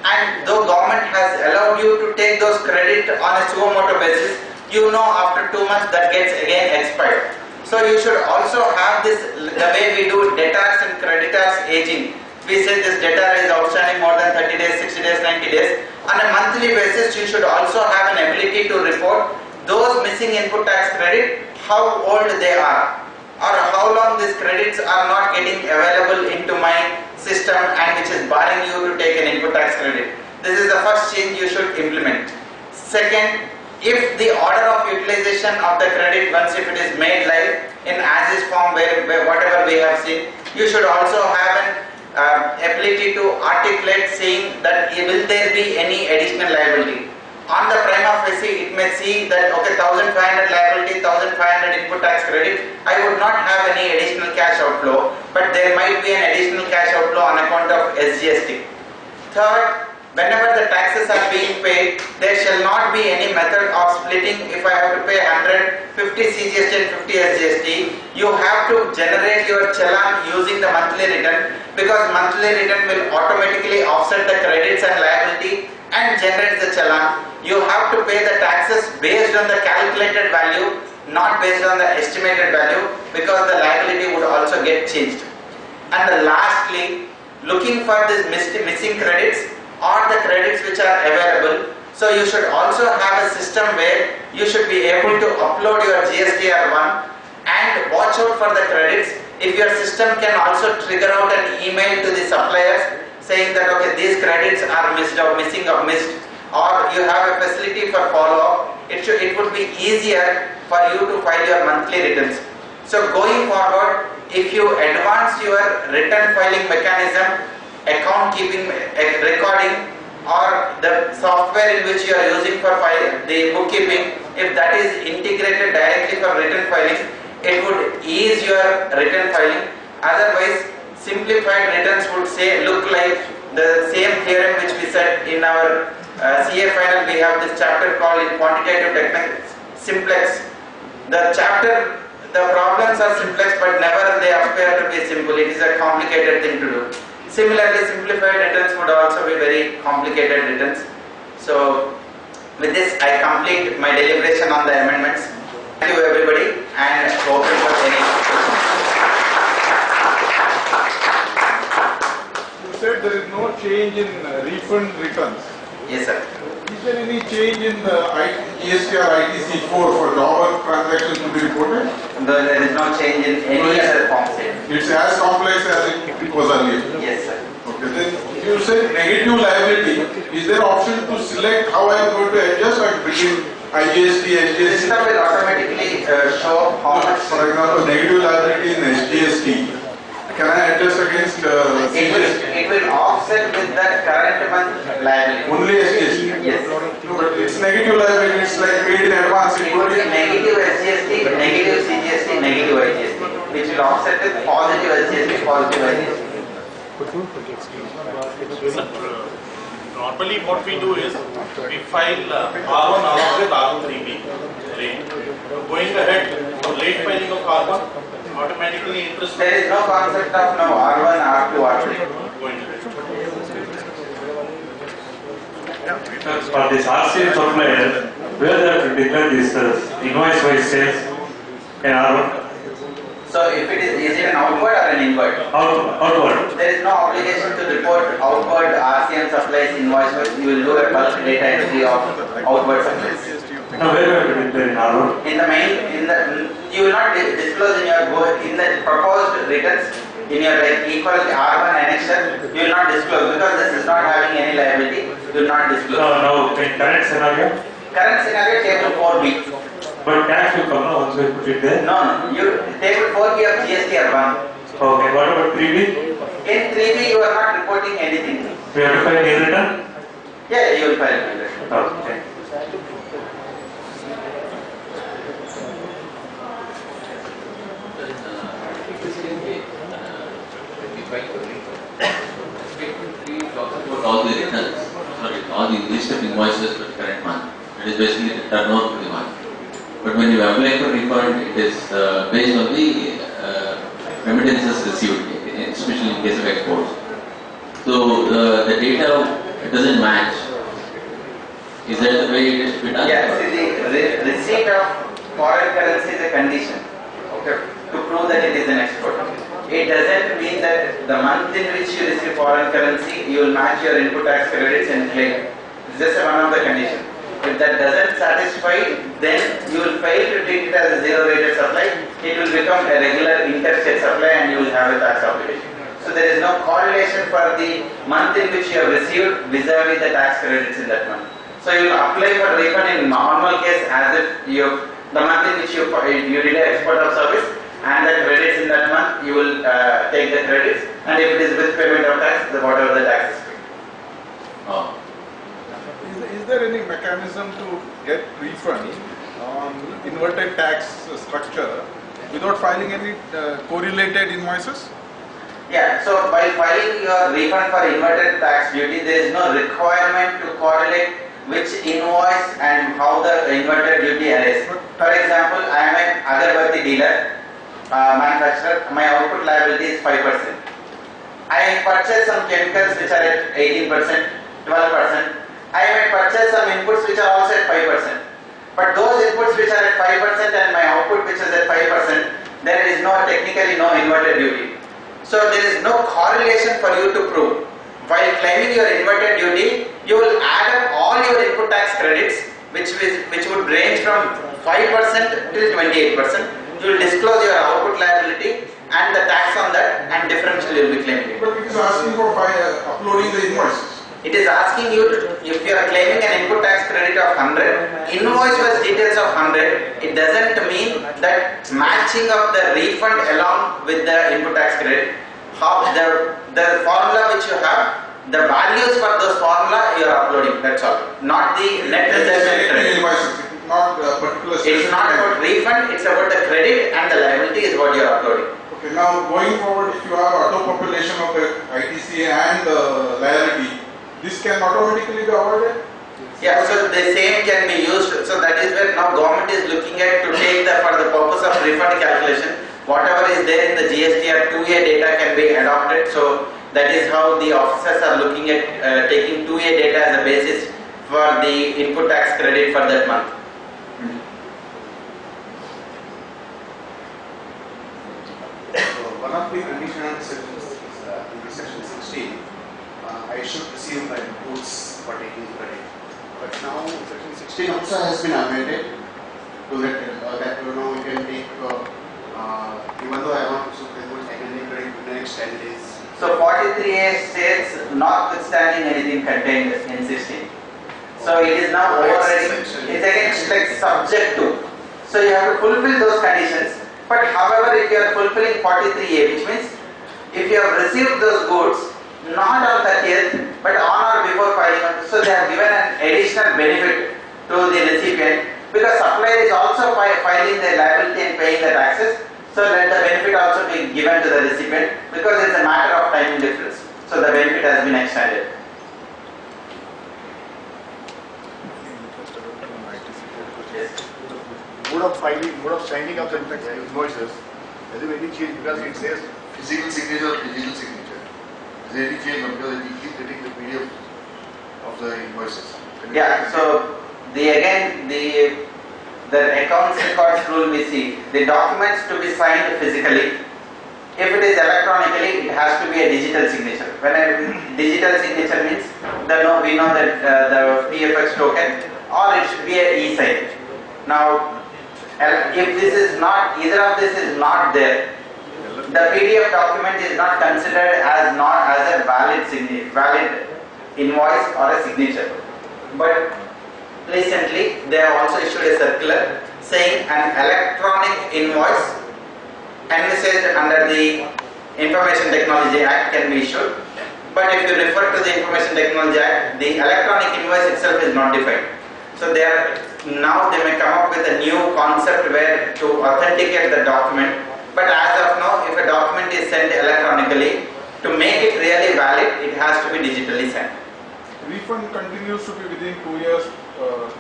And though government has allowed you to take those credit on a suo motu basis, you know after 2 months that gets again expired. So you should also have this, the way we do debtors and creditors aging. We say this debtor is outstanding more than 30 days, 60 days, 90 days. On a monthly basis, you should also have an ability to report those missing input tax credit, how old they are, or how long these credits are not getting available into my system and which is barring you to take an input tax credit. This is the first change you should implement. Second, if the order of utilization of the credit, once if it is made live in as-is form, where whatever we have seen, you should also have an ability to articulate saying that will there be any additional liability. On the prima facie, it may see that okay, 1,500 liability, 1,500 input tax credit, I would not have any additional cash outflow, but there might be an additional cash outflow on account of SGST. Third, whenever the taxes are being paid, there shall not be any method of splitting. If I have to pay 100, 50 CGST and 50 SGST, you have to generate your challan using the monthly return, because monthly return will automatically offset the credits and liability and generate the challan. You have to pay the taxes based on the calculated value, not based on the estimated value, because the liability would also get changed. And lastly, looking for these missing credits or the credits which are available. So you should also have a system where you should be able to upload your GSTR1 and watch out for the credits. If your system can also trigger out an email to the suppliers saying that okay, these credits are missed or missing or missed, or you have a facility for follow-up, it would be easier for you to file your monthly returns. So going forward, if you advance your return filing mechanism, account keeping, recording, or the software in which you are using for the bookkeeping, if that is integrated directly for return filing, it would ease your return filing. Otherwise, simplified returns would say look like the same theorem which we said in our CA final. We have this chapter called in quantitative techniques, simplex. The chapter, the problems are simplex, but never they appear to be simple. It is a complicated thing to do. Similarly, simplified returns would also be very complicated returns. So with this, I complete my deliberation on the amendments. Thank you everybody, and open for any questions. You said there is no change in refund returns. Yes, sir. Is there any change in the GST or ITC4 for dollar transactions to be reported? There is no change in any other form. It's as complex as it was earlier. Yes, sir. Okay, then you said negative liability. Is there option to select how I am going to adjust between IGST, The SGST? system will automatically show how much. For example, negative liability in SGST. Can I adjust against It will offset with the current month liability. only SGST? Yes. No, but it's negative liability. It's like paid in advance. It would be negative SGST, negative CGST, negative IGST, which will offset with positive SGST, positive IGST. Normally what we do is we file R1 along with R3B late. Going ahead for late filing of R1, automatically interest There is no concept of now R1, R2, R3. going ahead. For this RCM supplier, where they have to declare this invoice wise sales in R1? So if it is it an outward or an inward? Outward. There is no obligation to report outward RCM supplies invoice wise. You will do a bulk data entry of outward supplies. Now where we have to declare in R1? In the you will not disclose in the proposed returns in your equal R1 annexure. You will not disclose because this is not having any liability. You will not disclose. Now in current scenario? Current scenario table 4B. But tax will come now once we put it there. No. You table 4B of GSTR1. Okay, what about 3B? In 3B you are not reporting anything. We have to file a return? Yeah, you will file it. Okay. All the returns, sorry, all the list of invoices for the current month. It is basically the turnover for the month. But when you apply for refund, it is based on the remittances received, especially in case of exports. So the data doesn't match. Is that the way it is to be done? Yeah, see, the receipt of foreign currency is a condition, okay, to prove that it is an export. It doesn't mean that the month in which you receive foreign currency, you will match your input tax credits and claim. It's just one of the conditions. If that doesn't satisfy, then you will fail to treat it as a zero rated supply. It will become a regular interstate supply and you will have a tax obligation. So there is no correlation for the month in which you have received vis-a-vis the tax credits in that month. So you will apply for refund in normal case as if the month in which you did an export of service, and the credits in that month, you will take the credits, and if it is with payment of tax, whatever the tax is paid. Oh. Is there any mechanism to get refund on inverted tax structure without filing any correlated invoices? Yeah, so by filing your refund for inverted tax duty, there is no requirement to correlate which invoice and how the inverted duty arises. For example, I am an agarbatti dealer, manufacturer, my output liability is 5%. I purchase some chemicals which are at 18%, 12%. I may purchase some inputs which are also at 5%. But those inputs which are at 5% and my output which is at 5%, there is technically no inverted duty. So there is no correlation for you to prove. While claiming your inverted duty, you will add up all your input tax credits which would range from 5% till 28%. You will disclose your output liability and the tax on that, and differential you will be claiming. But it is asking for uploading the invoices. It is asking you to, if you are claiming an input tax credit of 100, invoice was details of 100, it doesn't mean that matching of the refund along with the input tax credit, how the formula which you have, the values for those formula you are uploading, that's all. Not the net result credit. Not particular. It's not about refund, it's about the credit, and the liability is what you are uploading. Okay, now going forward, if you have auto population of the ITCA and the liability, this can automatically be avoided? Yeah, so the same can be used. So that is where now government is looking at to take for the purpose of refund calculation, whatever is there in the GSTR 2A data can be adopted. So that is how the officers are looking at taking 2A data as a basis for the input tax credit for that month. One of the conditions in the section 16, I should receive my inputs for taking credit. But now section 16 also has been amended to that we can take, even though I want to inputs, I can take credit in the next 10 days. So 43A states notwithstanding anything contained in 16. So it is now overriding, it's against like subject to. So you have to fulfill those conditions. But however, if you are fulfilling 43A, which means if you have received those goods not on 30th but on or before filing, so they have given an additional benefit to the recipient, because supplier is also filing their liability and paying the taxes. So let the benefit also be given to the recipient, because it is a matter of time difference. So the benefit has been extended. Yes. Mode of signing of the invoices, has there any change, because it says physical signature or digital signature? Is there any change, because you keep getting the PDF of the invoices? Yeah, so the accounts records rule we see, the documents to be signed physically. If it is electronically, it has to be a digital signature. When a digital signature means, we know that the PFX token, or it should be a e-sign. Now, if this is not, either of this is not there, the PDF document is not considered as a valid invoice or a signature. But recently, they have also issued a circular saying an electronic invoice envisaged under the Information Technology Act can be issued, but if you refer to the Information Technology Act, the electronic invoice itself is not defined. So now they may come up with a new concept where to authenticate the document, but as of now, if a document is sent electronically, to make it really valid, it has to be digitally sent. Refund continues to be within 2 years,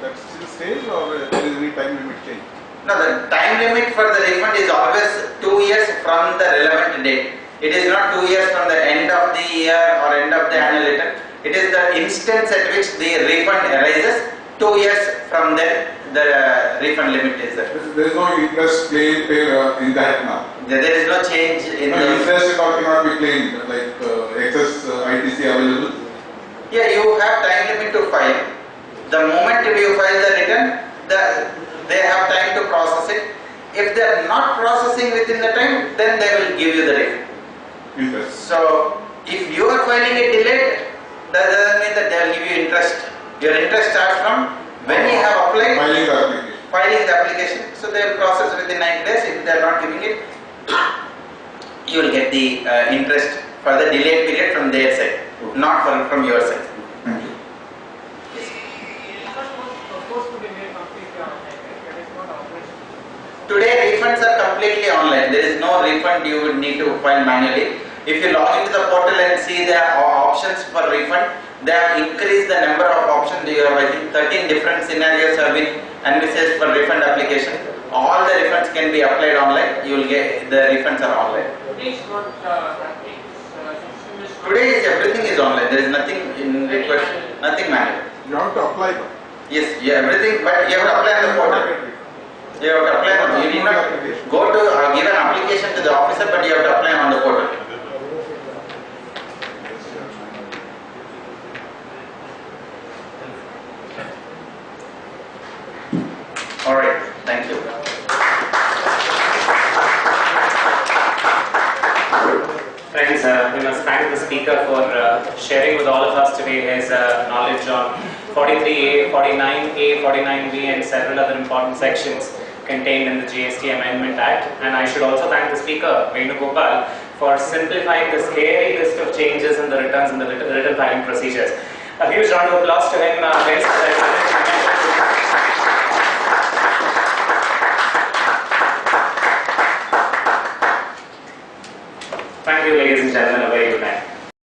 that still stays, or there is any time limit change? No, the time limit for the refund is always 2 years from the relevant date. It is not 2 years from the end of the year or end of the annual return. It is the instance at which the refund arises. 2 years from then, the refund limit is there. There is no interest claim in that now. There is no change in No, the interest cannot be claimed, like excess ITC available. Yeah, you have time limit to file. The moment you file the return, they have time to process it. If they are not processing within the time, then they will give you the refund. Interest. So, if you are filing it delayed, that doesn't mean that they will give you interest. Your interest starts from when you have applied, filing the application. So, they will process within 90 days. If they are not giving it, you will get the interest for the delayed period from their side, not from your side. Today refunds are completely online. There is no refund you would need to file manually. If you log into the portal and see the options for refund, they have increased the number of options. You have, I think, 13 different scenarios have been envisaged for refund application. All the refunds can be applied online. You will get the refunds are online. Today is everything is online. There is nothing in request, nothing manual. You have to apply. Yes, yeah, everything, but you have to apply on the portal. You have to apply. You need not go to give an application to the officer, but you have to apply on the portal. All right. Thank you. Friends, we must thank the speaker for sharing with all of us today his knowledge on 43A, 49A, 49B and several other important sections contained in the GST Amendment Act. And I should also thank the speaker, Venugopal, for simplifying the scary list of changes in the returns and the return filing procedures. A huge round of applause to him.